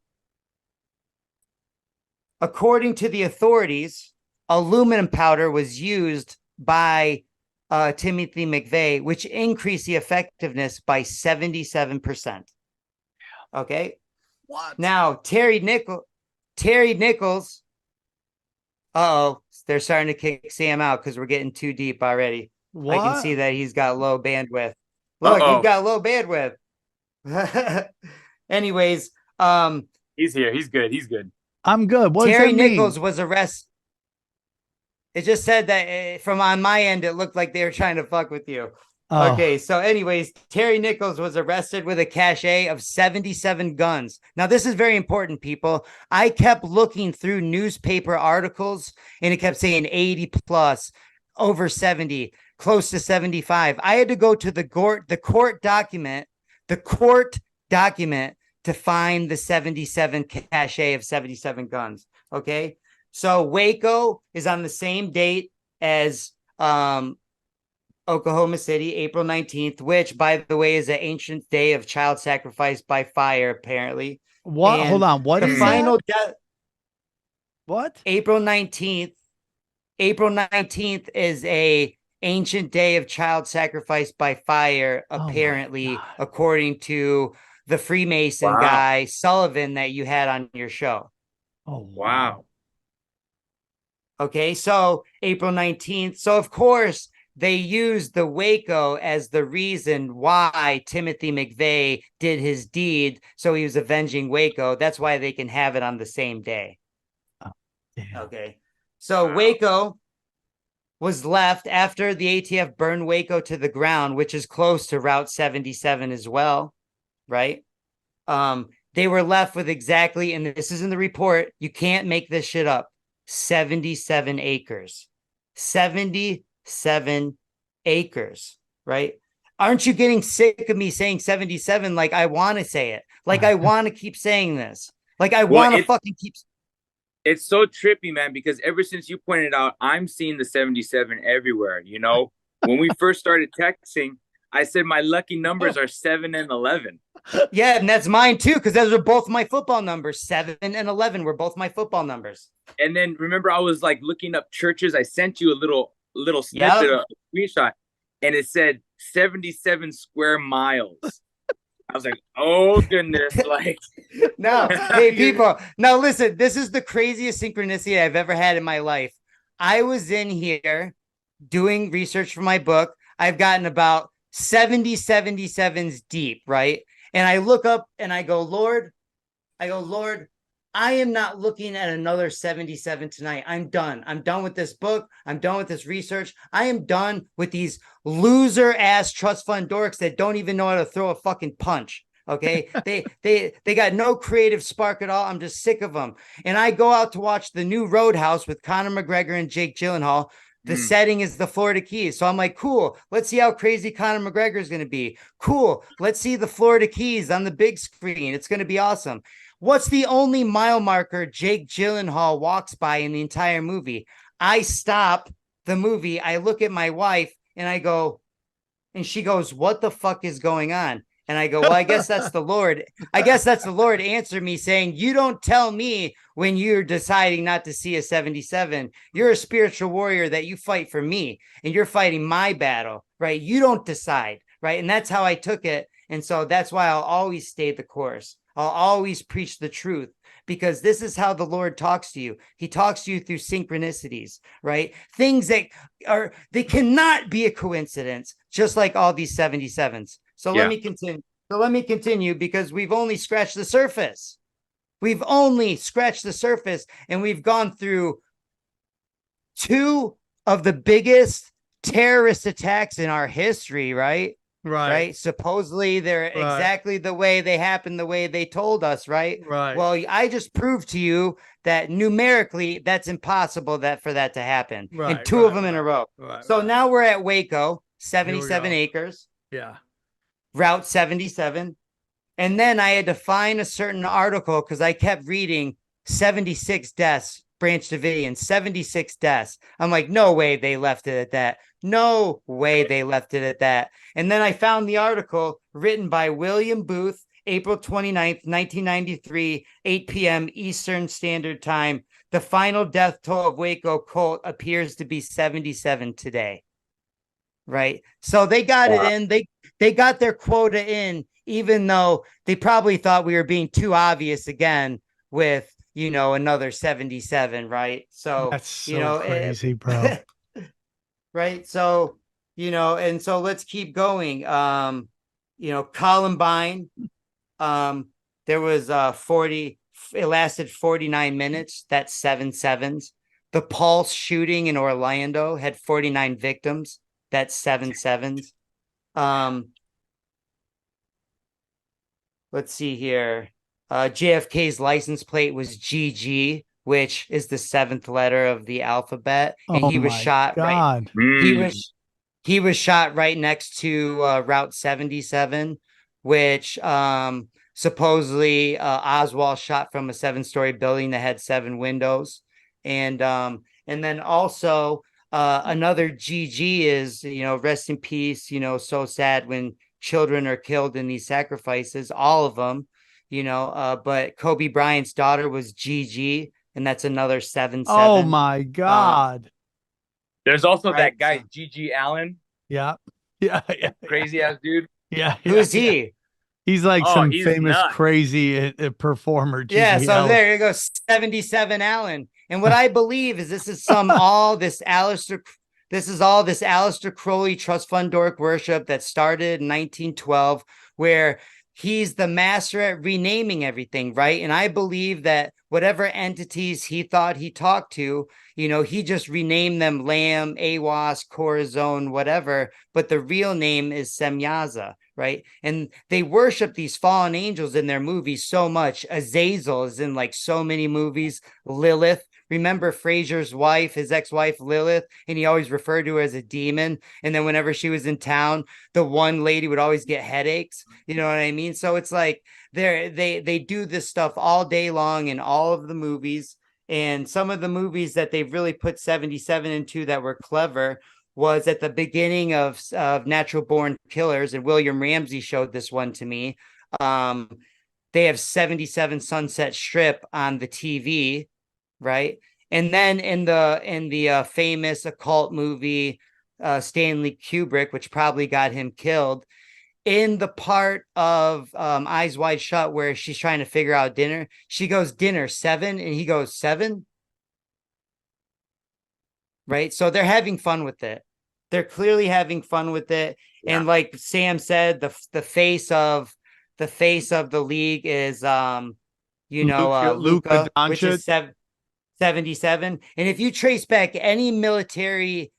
According to the authorities, aluminum powder was used by Timothy McVeigh, which increased the effectiveness by 77%. Okay. What? Now, Terry Nichols, they're starting to kick Sam out because we're getting too deep already. What? I can see that he's got low bandwidth. Look, you've got low bandwidth. Anyways, He's here. He's good. He's good. I'm good. What Terry does that mean? Nichols was arrested. It just said that from on my end, it looked like they were trying to fuck with you. Oh. Okay, so anyways, Terry Nichols was arrested with a cache of 77 guns. Now, this is very important, people. I kept looking through newspaper articles, and it kept saying 80 plus, over 70, close to 75. I had to go to the court document to find the 77 cache of 77 guns. Okay, so Waco is on the same date as Oklahoma City, April 19th, which, by the way, is an ancient day of child sacrifice by fire, apparently. What? And Hold on. What the is final that? What? April 19th. April 19th is a ancient day of child sacrifice by fire, apparently, according to the Freemason guy, Sullivan, that you had on your show. Oh, Wow. Okay, so April 19th. So, of course, they used the Waco as the reason why Timothy McVeigh did his deed. So he was avenging Waco. That's why they can have it on the same day. Oh, damn. Okay. So Waco was left after the ATF burned Waco to the ground, which is close to Route 77 as well. Right. They were left with exactly, and this is in the report, you can't make this shit up, 77 acres. 77 acres, right? Aren't you getting sick of me saying 77? Like, I want to say it. Like, I want to keep saying this. Like, I want to fucking keep. It's so trippy, man, because ever since you pointed out, I'm seeing the 77 everywhere. You know, when we first started texting, I said my lucky numbers are 7 and 11. Yeah, and that's mine too, because those are both my football numbers. 7 and 11 were both my football numbers. And then remember, I was like looking up churches. I sent you a little snippet of a screenshot, and it said 77 square miles. I was like, oh goodness, like no, hey people. Now listen, this is the craziest synchronicity I've ever had in my life. I was in here doing research for my book. I've gotten about 70 77s deep, right? And I look up and I go, Lord, I am not looking at another 77 tonight. I'm done. I'm done with this book. I'm done with this research. I am done with these loser ass trust fund dorks that don't even know how to throw a fucking punch. Okay. They got no creative spark at all. I'm just sick of them. And I go out to watch the new Roadhouse with Conor McGregor and Jake Gyllenhaal. The setting is the Florida Keys. So I'm like, cool. Let's see how crazy Conor McGregor is going to be. Cool. Let's see the Florida Keys on the big screen. It's going to be awesome. What's the only mile marker Jake Gyllenhaal walks by in the entire movie? I stop the movie. I look at my wife and I go, and she goes, what the fuck is going on? And I go, well, I guess that's the Lord. I guess that's the Lord answer me saying, you don't tell me when you're deciding not to see a 77. You're a spiritual warrior that you fight for me and you're fighting my battle, right? You don't decide, right? And that's how I took it. And so that's why I'll always stay the course. I'll always preach the truth, because this is how the Lord talks to you. He talks to you through synchronicities, right? Things that they cannot be a coincidence, just like all these 77s. So let me continue because we've only scratched the surface. We've only scratched the surface, and we've gone through two of the biggest terrorist attacks in our history, right? Right. Supposedly they're exactly the way they happened, the way they told us, right? Right. Well, I just proved to you that numerically that's impossible for that to happen. And two of them in a row. So now we're at Waco, 77 acres. Yeah. Route 77. And then I had to find a certain article because I kept reading 76 deaths, Branch Davidian, 76 deaths. I'm like, no way they left it at that. No way they left it at that. And then I found the article written by William Booth, April 29th, 1993, 8 p.m. Eastern Standard Time. The final death toll of Waco cult appears to be 77 today. Right. So they got it in. They got their quota in, even though they probably thought we were being too obvious again with, another 77. Right. So That's so crazy, bro. Right. So, and so let's keep going. Columbine, there was 40, it lasted 49 minutes. That's 7 sevens. The Pulse shooting in Orlando had 49 victims. That's 7 sevens. Let's see here. JFK's license plate was GG, which is the 7th letter of the alphabet, and he was shot right. He was shot right next to Route 77, which supposedly Oswald shot from a 7-story building that had 7 windows, and then also another GG is rest in peace. So sad when children are killed in these sacrifices, all of them. But Kobe Bryant's daughter was GG, and that's another 7-7. Oh my God. There's also that guy, G.G. Allen. Yeah. Crazy ass dude. Yeah. Who is he? He's like some famous nuts. crazy performer. Yeah, so there you go, 77 Allen. And what I believe is this is all this Aleister Crowley Trust Fund Dork worship that started in 1912, where he's the master at renaming everything, right? And I believe that whatever entities he thought he talked to, he just renamed them Lamb, Awas, Corazon, whatever. But the real name is Semyaza, right? And they worship these fallen angels in their movies so much. Azazel is in like so many movies. Lilith. Remember Fraser's wife, his ex-wife Lilith, and he always referred to her as a demon. And then whenever she was in town, the one lady would always get headaches. You know what I mean? So it's like they do this stuff all day long in all of the movies. And some of the movies that they've really put 77 into that were clever was at the beginning of Natural Born Killers, and William Ramsey showed this one to me. They have 77 Sunset Strip on the TV. Right. And then in the famous occult movie, Stanley Kubrick, which probably got him killed, in the part of Eyes Wide Shut where she's trying to figure out dinner, she goes, dinner 7, and he goes 7. Right. So they're having fun with it. They're clearly having fun with it. Yeah. And like Sam said, the face of the league is Luka, which is 77. And if you trace back any military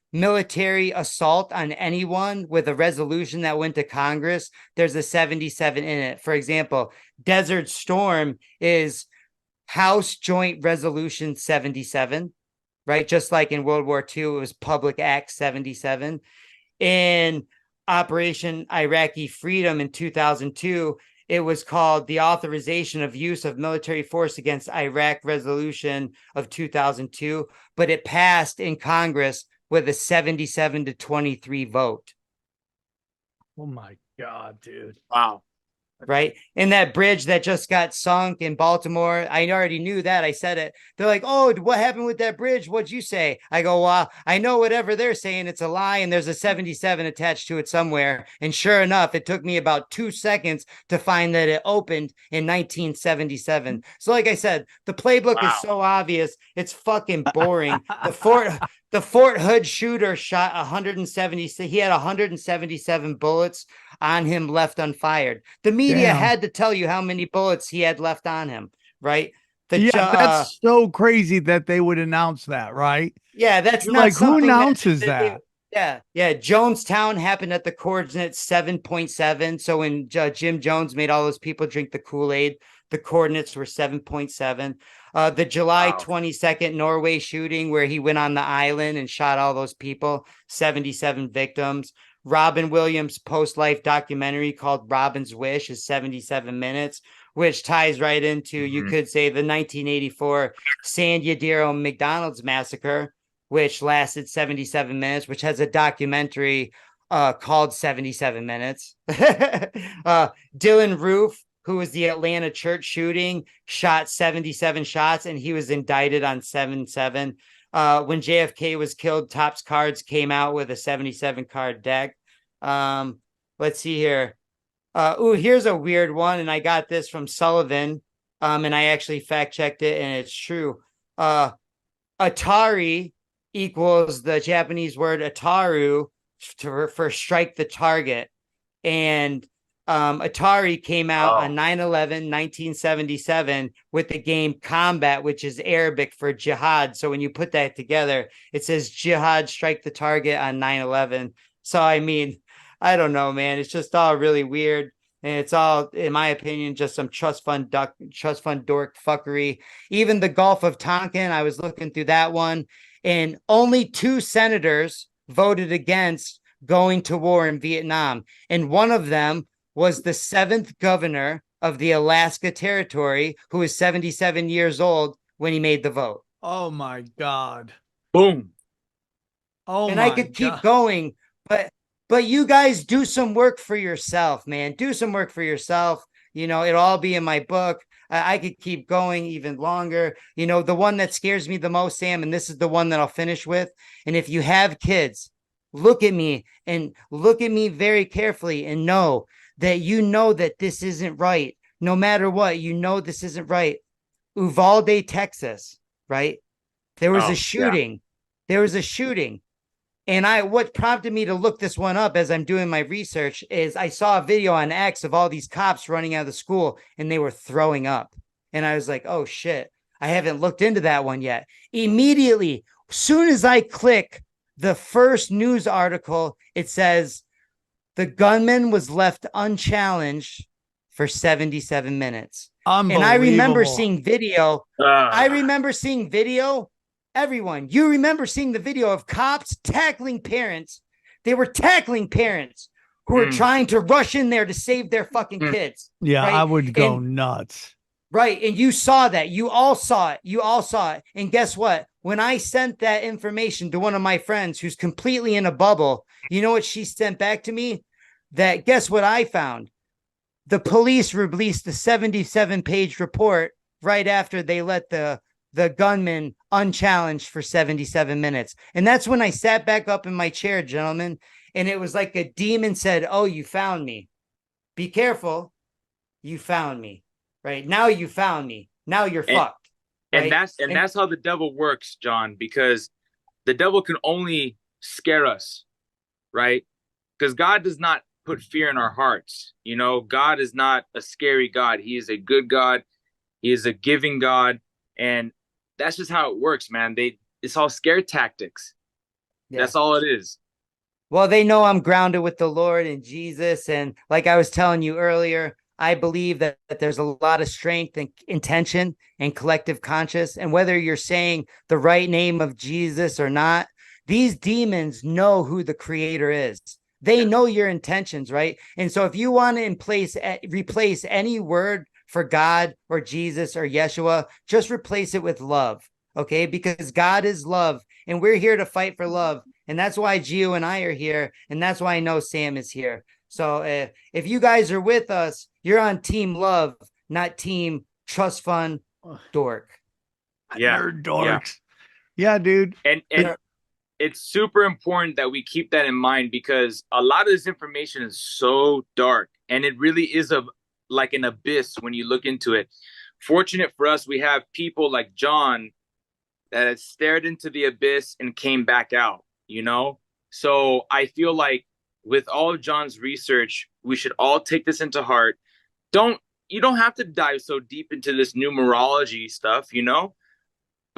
assault on anyone with a resolution that went to Congress, there's a 77 in it. For example, Desert Storm is House Joint Resolution 77, right? Just like in World War II, it was Public Act 77. In Operation Iraqi Freedom in 2002, it was called the Authorization of Use of Military Force Against Iraq Resolution of 2002, but it passed in Congress with a 77-23 vote. Oh my God, dude. Wow. Right. And that bridge that just got sunk in Baltimore, I already knew that. I said it. They're like, oh, what happened with that bridge? What'd you say? I go, well, I know whatever they're saying, it's a lie, and there's a 77 attached to it somewhere. And sure enough, it took me about 2 seconds to find that it opened in 1977. So like I said, the playbook is so obvious, it's fucking boring. The Fort Hood shooter shot 176. He had 177 bullets on him left unfired. The media had to tell you how many bullets he had left on him, right? That's so crazy that they would announce that, right? Yeah, that's You're not like, who something announces that? Yeah, yeah. Jonestown happened at the coordinate 7.7. So when Jim Jones made all those people drink the Kool-Aid, the coordinates were 7.7. The July Wow. 22nd Norway shooting, where he went on the island and shot all those people, 77 victims. Robin Williams' post-life documentary called Robin's Wish is 77 minutes, which ties right into, you could say, the 1984 San Yadiro McDonald's massacre, which lasted 77 minutes, which has a documentary called 77 Minutes. Dylan Roof, who was the Atlanta church shooting, shot 77 shots, and he was indicted on 7-7. When JFK was killed, Topps Cards came out with a 77 card deck. Let's see here. Here's a weird one, and I got this from Sullivan, and I actually fact checked it, and it's true. Atari equals the Japanese word ataru for strike the target. And Atari came out on 9/11, 1977 with the game Combat, which is Arabic for jihad. So when you put that together, it says jihad strike the target on 9/11. So, I mean, I don't know, man. It's just all really weird. And it's all, in my opinion, just some trust fund dork fuckery. Even the Gulf of Tonkin, I was looking through that one, and only 2 senators voted against going to war in Vietnam. And one of them was the 7th governor of the Alaska Territory, who was 77 years old when he made the vote. Oh my God. Boom. Oh and my I could keep God. going, but you guys do some work for yourself, man. Do some work for yourself. You know, it'll all be in my book. I could keep going even longer. You know, the one that scares me the most, Sam, and this is the one that I'll finish with. And if you have kids, look at me very carefully and know that this isn't right. No matter what, this isn't right. Uvalde, Texas, right? There was a shooting. Yeah. There was a shooting. And what prompted me to look this one up as I'm doing my research is I saw a video on X of all these cops running out of the school and they were throwing up. And I was like, oh shit, I haven't looked into that one yet. Immediately, soon as I click the first news article, it says the gunman was left unchallenged for 77 minutes. And I remember seeing video. Everyone, you remember seeing the video of cops tackling parents. They were tackling parents who were trying to rush in there to save their fucking kids. Yeah, right? I would go nuts. Right. And you saw that. You all saw it. And guess what? When I sent that information to one of my friends who's completely in a bubble, you know what she sent back to me? That guess what I found? The police released the 77-page report right after they let the gunman unchallenged for 77 minutes. And that's when I sat back up in my chair, gentlemen. And it was like a demon said, oh, you found me. Be careful. You found me. Right now you found me. Now you're fucked. Right? And that's how the devil works, John, because the devil can only scare us, right? Because God does not put fear in our hearts. You know, God is not a scary God. He is a good God. He is a giving God. And that's just how it works, man. It's all scare tactics. Yeah. That's all it is. Well, they know I'm grounded with the Lord and Jesus. And like I was telling you earlier, I believe that there's a lot of strength and intention and collective conscious. And whether you're saying the right name of Jesus or not, these demons know who the creator is. They know your intentions, right? And so if you want to replace any word for God or Jesus or Yeshua, just replace it with love, okay? Because God is love, and we're here to fight for love. And that's why Gio and I are here, and that's why I know Sam is here. So if you guys are with us, you're on team love, not team trust fund dork. Yeah. Nerd dorks. Yeah, dude. And it's super important that we keep that in mind, because a lot of this information is so dark, and it really is like an abyss when you look into it. Fortunate for us, we have people like John that has stared into the abyss and came back out, you know? So I feel like with all of John's research, we should all take this into heart. You don't have to dive so deep into this numerology stuff, you know?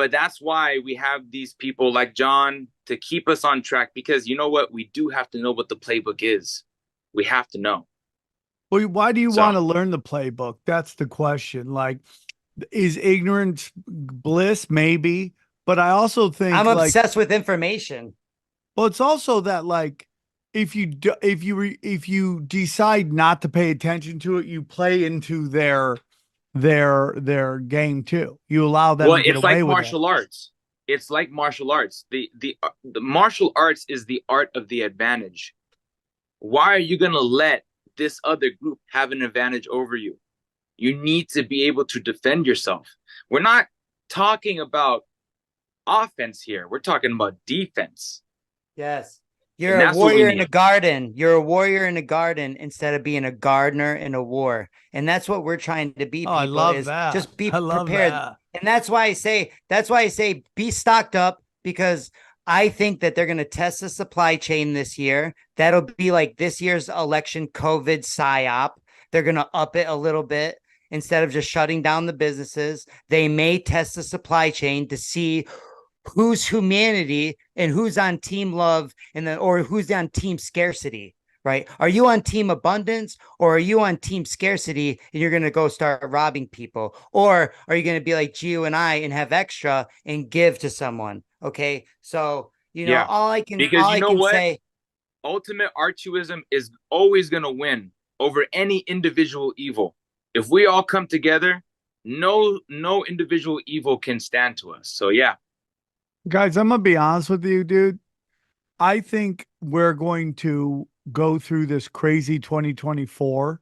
But that's why we have these people like John to keep us on track, because you know what? We do have to know what the playbook is. We have to know. Well, why do you So- want to learn the playbook? That's the question. Like, is ignorance bliss? Maybe. But I also think I'm like, obsessed with information. well, it's also that like, if you decide not to pay attention to it, you play into their game too. You allow them Well, to get it's like away with it. martial arts. It's like martial arts. The martial arts is the art of the advantage. Why are you going to let this other group have an advantage over you? You need to be able to defend yourself. We're not talking about offense here. We're talking about defense. Yes. You're And a that's what we warrior in need. a garden. You're a warrior in a garden instead of being a gardener in a war. And that's what we're trying to be, Oh, people, I love is that. just be I love prepared. that. And that's why I say be stocked up, because I think that they're going to test the supply chain this year. That'll be like this year's election COVID psyop. They're going to up it a little bit. Instead of just shutting down the businesses, they may test the supply chain to see who's humanity and who's on team love, and then, or who's on team scarcity, right? Are you on team abundance, or are you on team scarcity and you're going to go start robbing people? Or are you going to be like Gio and I and have extra and give to someone? Okay. So, Yeah. all I can, Because you know what? say, Ultimate altruism is always going to win over any individual evil. If we all come together, no individual evil can stand to us. So yeah. Guys, I'm gonna be honest with you, dude. I think we're going to go through this crazy 2024,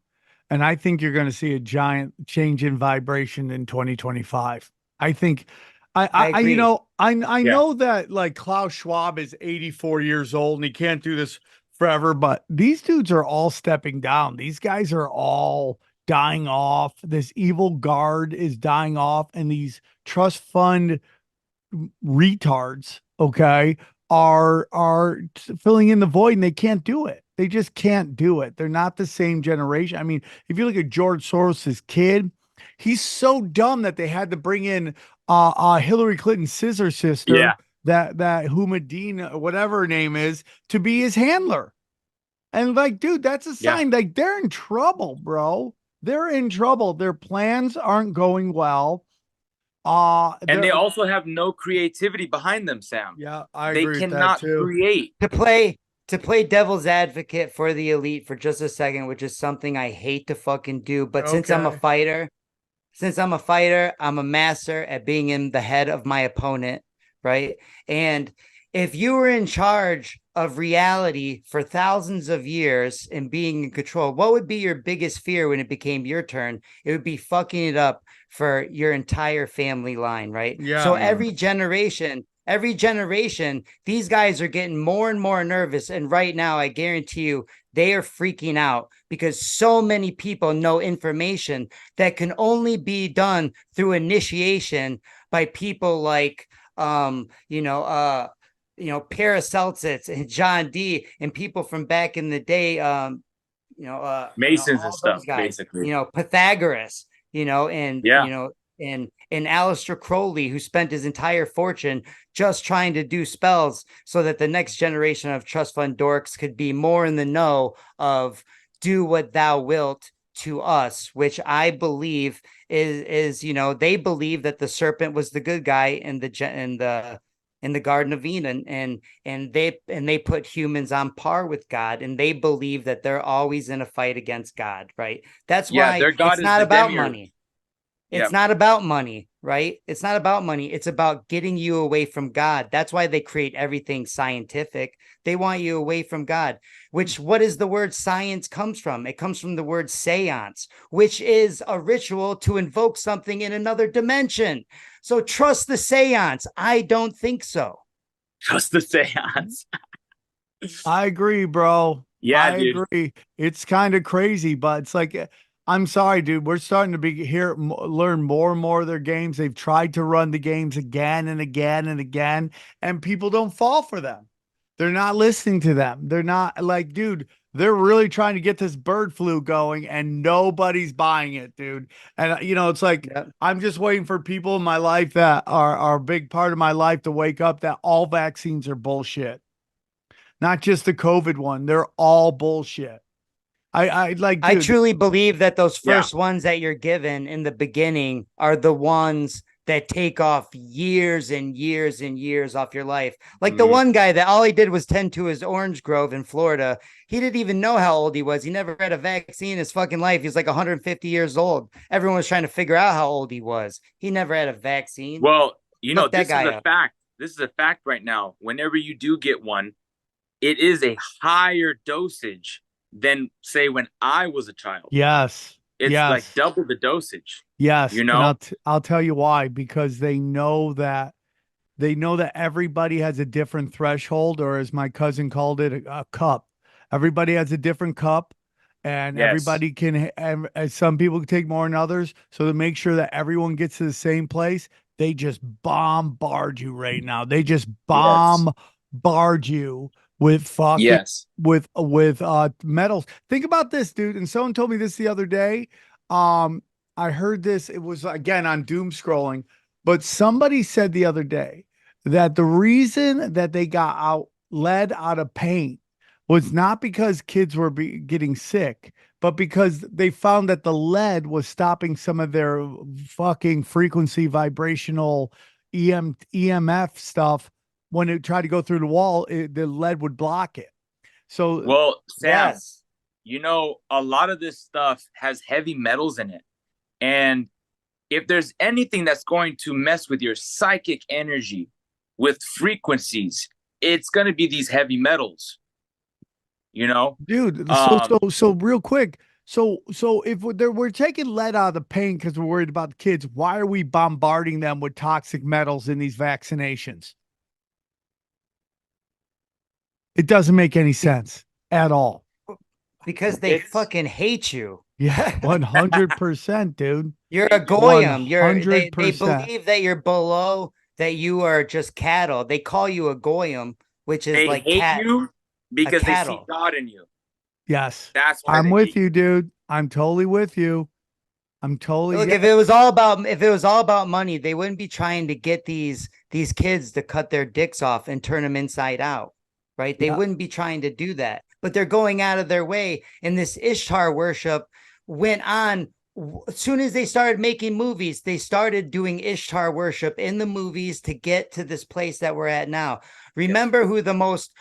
and I think you're going to see a giant change in vibration in 2025. I think I agree. I know that like Klaus Schwab is 84 years old and he can't do this forever, but these dudes are all stepping down. These guys are all dying off. This evil guard is dying off, and these trust fund retards, okay, are filling in the void, and they can't do it. They just can't do it. They're not the same generation. I mean, if you look at George Soros's kid, he's so dumb that they had to bring in Hillary Clinton's scissor sister, Yeah. that Humadine, whatever her name is, to be his handler. And like, dude, that's a sign. Like, they're in trouble, bro. They're in trouble. Their plans aren't going well. And they also have no creativity behind them, Sam. Yeah, I They agree with that cannot too. create. To play devil's advocate for the elite for just a second, which is something I hate to fucking do, but since I'm a Okay. fighter, I'm a master at being in the head of my opponent, right? And if you were in charge of reality for thousands of years and being in control, what would be your biggest fear when it became your turn? It would be fucking it up for your entire family line, right? Yeah. So every generation, these guys are getting more and more nervous. And right now, I guarantee you, they are freaking out because so many people know information that can only be done through initiation by people like, Paracelsus and John D and people from back in the day, Masons all and stuff, those guys, basically. Pythagoras, and, Yeah. and Aleister Crowley, who spent his entire fortune just trying to do spells so that the next generation of trust fund dorks could be more in the know of do what thou wilt to us, which I believe is they believe that the serpent was the good guy in the Garden of Eden, and they put humans on par with God, and they believe that they're always in a fight against God, right? That's why their God it's is not the about demiurge. money. It's not about money, right? It's not about money. It's about getting you away from God. That's why they create everything scientific. They want you away from God, what is the word science comes from? It comes from the word seance, which is a ritual to invoke something in another dimension. So trust the seance. I don't think so. Trust the seance. I agree, bro. Yeah, I dude. agree. It's kind of crazy, but it's like, I'm sorry, dude. We're starting to learn more and more of their games. They've tried to run the games again and again and again, and people don't fall for them. They're not listening to them. They're not like, dude, they're really trying to get this bird flu going and nobody's buying it, dude. And it's like Yep. I'm just waiting for people in my life that are a big part of my life to wake up that all vaccines are bullshit. Not just the COVID one. They're all bullshit. I like, I dude. truly believe that those Yeah. first ones that you're given in the beginning are the ones that take off years and years and years off your life. Like the Mhm. one guy that all he did was tend to his orange grove in Florida. He didn't even know how old he was. He never had a vaccine in his fucking life. He's like 150 years old. Everyone was trying to figure out how old he was. He never had a vaccine. Well, Look that this is guy a up. fact. This is a fact right now. Whenever you do get one, it is a higher dosage than, say, when I was a child. Yes. It's like Yes. double the dosage. Yes. You And know? I'll tell you why, because they know that everybody has a different threshold, or as my cousin called it, a cup. Everybody has a different cup, and Yes. everybody can, and some people can take more than others. So to make sure that everyone gets to the same place, they just bombard you right now. They just Yes. bombard you with fucking Yes. with metals. Think about this, dude. And someone told me this the other day. I heard this. It was again on doom scrolling, but somebody said the other day that the reason that they got out lead out of paint was not because kids were getting sick, but because they found that the lead was stopping some of their fucking frequency vibrational EMF stuff. When it tried to go through the wall, the lead would block it. So Well, Sam, Yes. a lot of this stuff has heavy metals in it. And if there's anything that's going to mess with your psychic energy with frequencies, it's going to be these heavy metals, you know? dude, Um, so real quick. So if we're taking lead out of the paint because we're worried about the kids, why are we bombarding them with toxic metals in these vaccinations? It doesn't make any sense at all. Because they it's fucking hate you. Yeah, 100%, dude. You're a goyim. They 100%. believe that you're below, that you are just cattle. They call you a goyim, which is they like hate you a because they see cattle. God in you. Yes. That's why I'm they with hate you, you. dude. I'm totally with you. I'm totally, Look, yeah. if it was all about money, they wouldn't be trying to get these kids to cut their dicks off and turn them inside out, right? They Yeah. wouldn't be trying to do that. But they're going out of their way, and this Ishtar worship went on. As soon as they started making movies, they started doing Ishtar worship in the movies to get to this place that we're at now. Remember who the most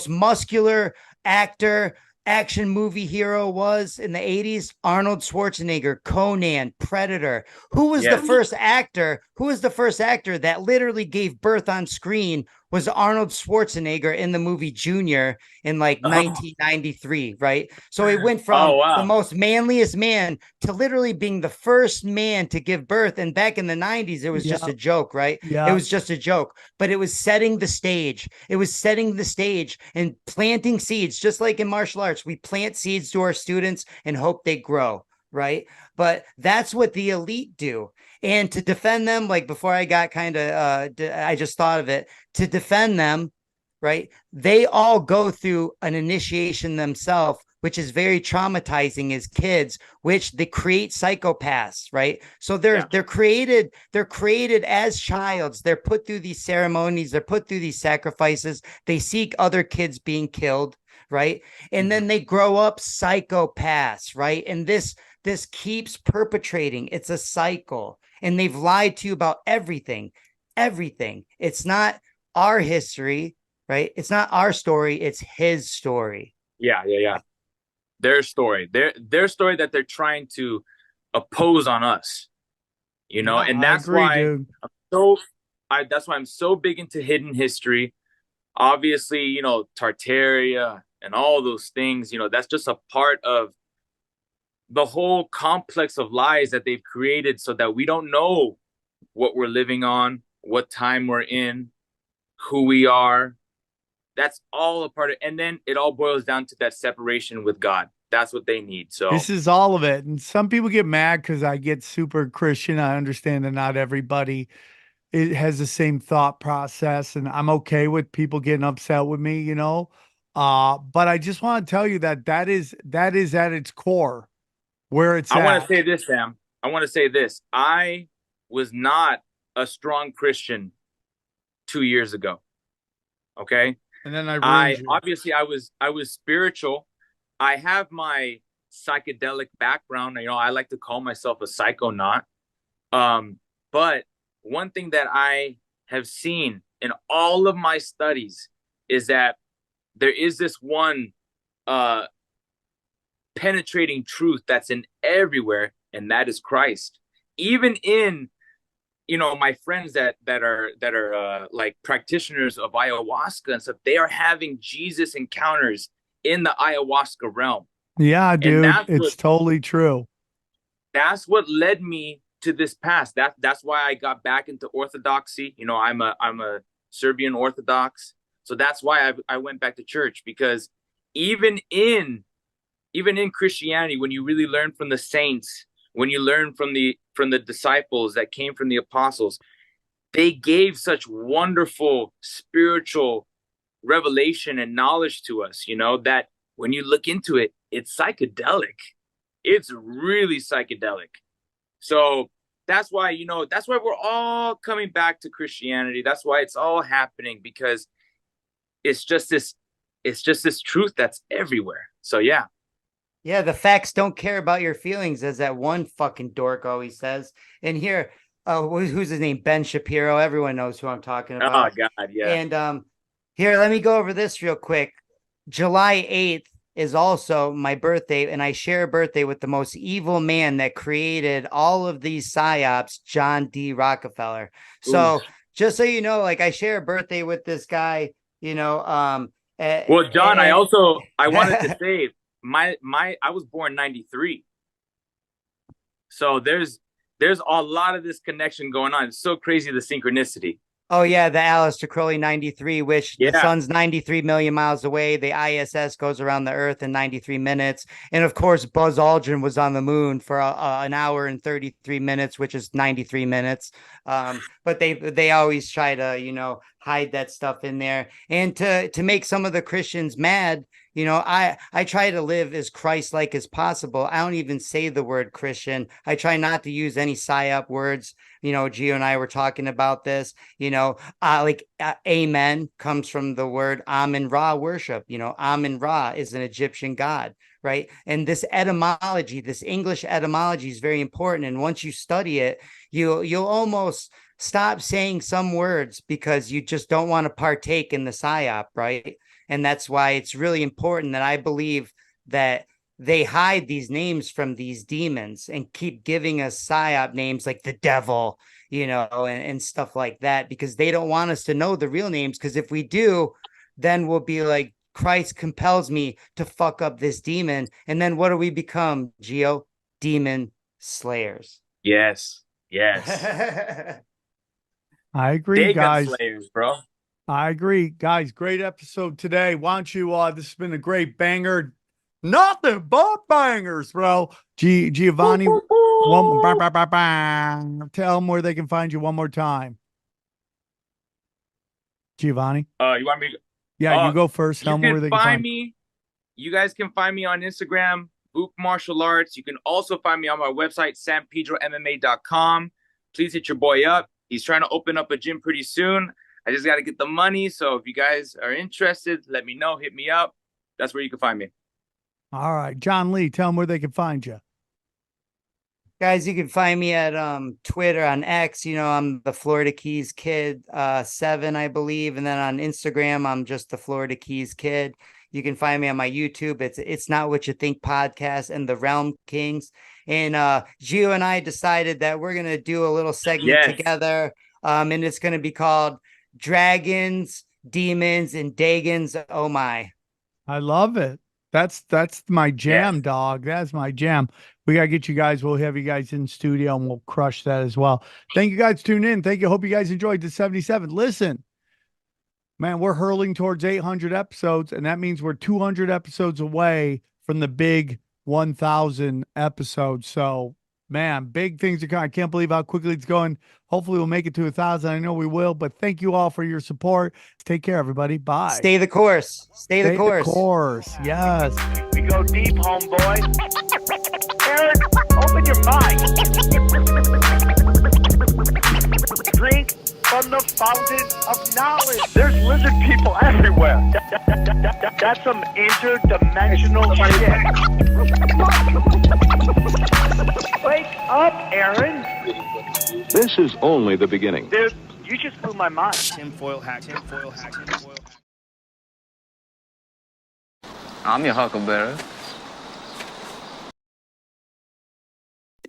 muscular actor, action movie hero was in the 80s? Arnold Schwarzenegger, Conan, Predator. Who was the Yes. first actor? Who was the first actor that literally gave birth on screen? Was Arnold Schwarzenegger in the movie Junior in like Oh, 1993, right? So it went oh from the wow. most manliest man to literally being the first man to give birth. And back in the 90s, it was just Yeah. a joke, right? It Yeah. was just a joke, but it was setting the stage. It was setting the stage and planting seeds, just like in martial arts. We plant seeds to our students and hope they grow, right? But that's what the elite do. And to defend them, like before I got kind of, I just thought of it, to defend them, right? They all go through an initiation themselves, which is very traumatizing as kids, which they create psychopaths, right? So Yeah. they're created as childs. They're put through these ceremonies, they're put through these sacrifices, they seek other kids being killed, right? And then they grow up psychopaths, right? And this keeps perpetrating. It's a cycle. And they've lied to you about everything. Everything. It's not our history, right? It's not our story, it's his story. Yeah. Their story. Their story that they're trying to oppose on us. Yeah, And I that's agree, why dude. so that's why I'm so big into hidden history. Obviously, Tartaria and all those things, that's just a part of the whole complex of lies that they've created so that we don't know what we're living on, what time we're in, who we are. That's all a part of, and then it all boils down to that separation with God. That's what they need. So This is all of it. And some people get mad because I get super Christian. I understand that not everybody it has the same thought process, and I'm okay with people getting upset with me, But I just want to tell you that is at its core where it's I want at. to say this, Sam. I want to say this. I was not a strong Christian 2 years ago. Okay. And then I ruined I you. obviously I was spiritual. I have my psychedelic background. You know, I like to call myself a psychonaut. But one thing that I have seen in all of my studies is that there is this one uh penetrating truth that's in everywhere, and that is Christ. Even in, you know, my friends that are like practitioners of ayahuasca and stuff, they are having Jesus encounters in the ayahuasca realm. Yeah, And dude, it's totally true. that's what led me to this past. That's why I got back into orthodoxy. You know, I'm a Serbian Orthodox. So that's why I went back to church, because even in even in Christianity, when you really learn from the saints, when you learn from the disciples that came from the apostles, they gave such wonderful spiritual revelation and knowledge to us, you know, that when you look into it, it's psychedelic. It's really psychedelic. So that's why, you know, that's why we're all coming back to Christianity. That's why it's all happening, because it's just this truth that's everywhere. So yeah. Yeah, the facts don't care about your feelings, as that one fucking dork always says. And here, who's his name? Ben Shapiro. Everyone knows who I'm talking Oh about. God, yeah. And here, let me go over this real quick. July 8th is also my birthday, and I share a birthday with the most evil man that created all of these psyops, John D. Rockefeller. So just so you know, like, I share a birthday with this guy, you know. Well, John, I wanted to say my I was born 93. So there's a lot of this connection going on. It's so crazy, the synchronicity. Oh yeah, the Aleister Crowley 93, which the Yeah. sun's 93 million miles away. The ISS goes around the Earth in 93 minutes, and of course, Buzz Aldrin was on the moon for an hour and 33 minutes, which is 93 minutes. But they always try to, you know, hide that stuff in there, and to make some of the Christians mad. You know, I try to live as Christ-like as possible. I don't even say the word Christian. I try not to use any psyop words. You know, Gio and I were talking about this. You know, amen comes from the word Amun Ra, worship. You know, Amun Ra is an Egyptian god, right? And this etymology, this English etymology, is very important. And once you study it, you'll almost stop saying some words because you just don't want to partake in the psyop, right? And that's why it's really important that I believe that they hide these names from these demons and keep giving us psyop names like the devil, you know, and stuff like that, because they don't want us to know the real names. Because if we do, then we'll be like, Christ compels me to fuck up this demon. And then what do we become, Gio? Demon slayers. Yes. Yes. I agree, Dagon guys. slayers, bro. I agree, guys. Great episode today. Why don't you? This has been a great banger. Nothing but bangers, bro. Giovanni, tell them where they can find you one more time. Giovanni. You want me to Yeah, you go first. Tell You them where can they can find find me. You guys can find me on Instagram, Boop Martial Arts. You can also find me on my website, sampedromma.com. Please hit your boy up. He's trying to open up a gym pretty soon. I just got to get the money. So if you guys are interested, let me know. Hit me up. That's where you can find me. All right. John Lee, tell them where they can find you. Guys, you can find me at Twitter, on X. You know, I'm the Florida Keys Kid 7, I believe. And then on Instagram, I'm just the Florida Keys Kid. You can find me on my YouTube. It's Not What You Think podcast and the Realm Kings. And Gio and I decided that we're going to do a little segment together. And it's going to be called Dragons, Demons, and Dagons. Oh my. I love it. That's my jam, dog. That's my jam. We got to get you guys. We'll have you guys in studio and we'll crush that as well. Thank you guys for tuning in. Thank you. Hope you guys enjoyed the 77. Listen, man, we're hurling towards 800 episodes, and that means we're 200 episodes away from the big 1,000 episodes. So Man, big things are coming. I can't believe how quickly it's going. Hopefully we'll make it to 1,000. I know we will, but thank you all for your support. Take care, everybody. Bye. Stay the course. Stay the course. Yes. We go deep, homeboy. Aaron, open your mind. Drink from the fountain of knowledge. There's lizard people everywhere. That's some interdimensional shit. Wake up, Aaron. This is only the beginning. Dude, you just blew my mind. Tinfoil hat. I'm your huckleberry.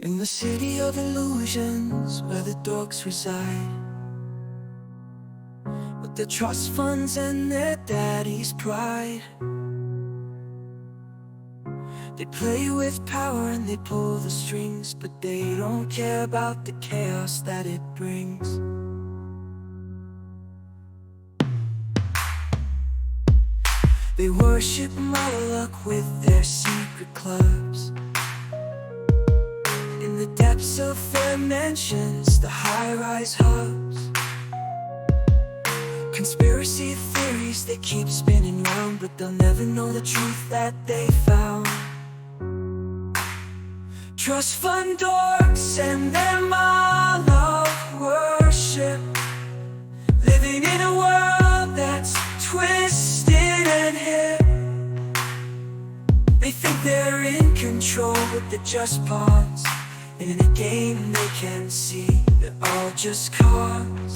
In the city of illusions where the dorks reside, with their trust funds and their daddy's pride, they play with power and they pull the strings, but they don't care about the chaos that it brings. They worship Moloch with their secret clubs. In the depths of their mansions, the high-rise hubs, conspiracy theories they keep spinning round, but they'll never know the truth that they found. Trust fund dorks and their Moloch worship, living in a world that's twisted and hip. They think they're in control with the just pawns, and in a game they can see they're all just cards.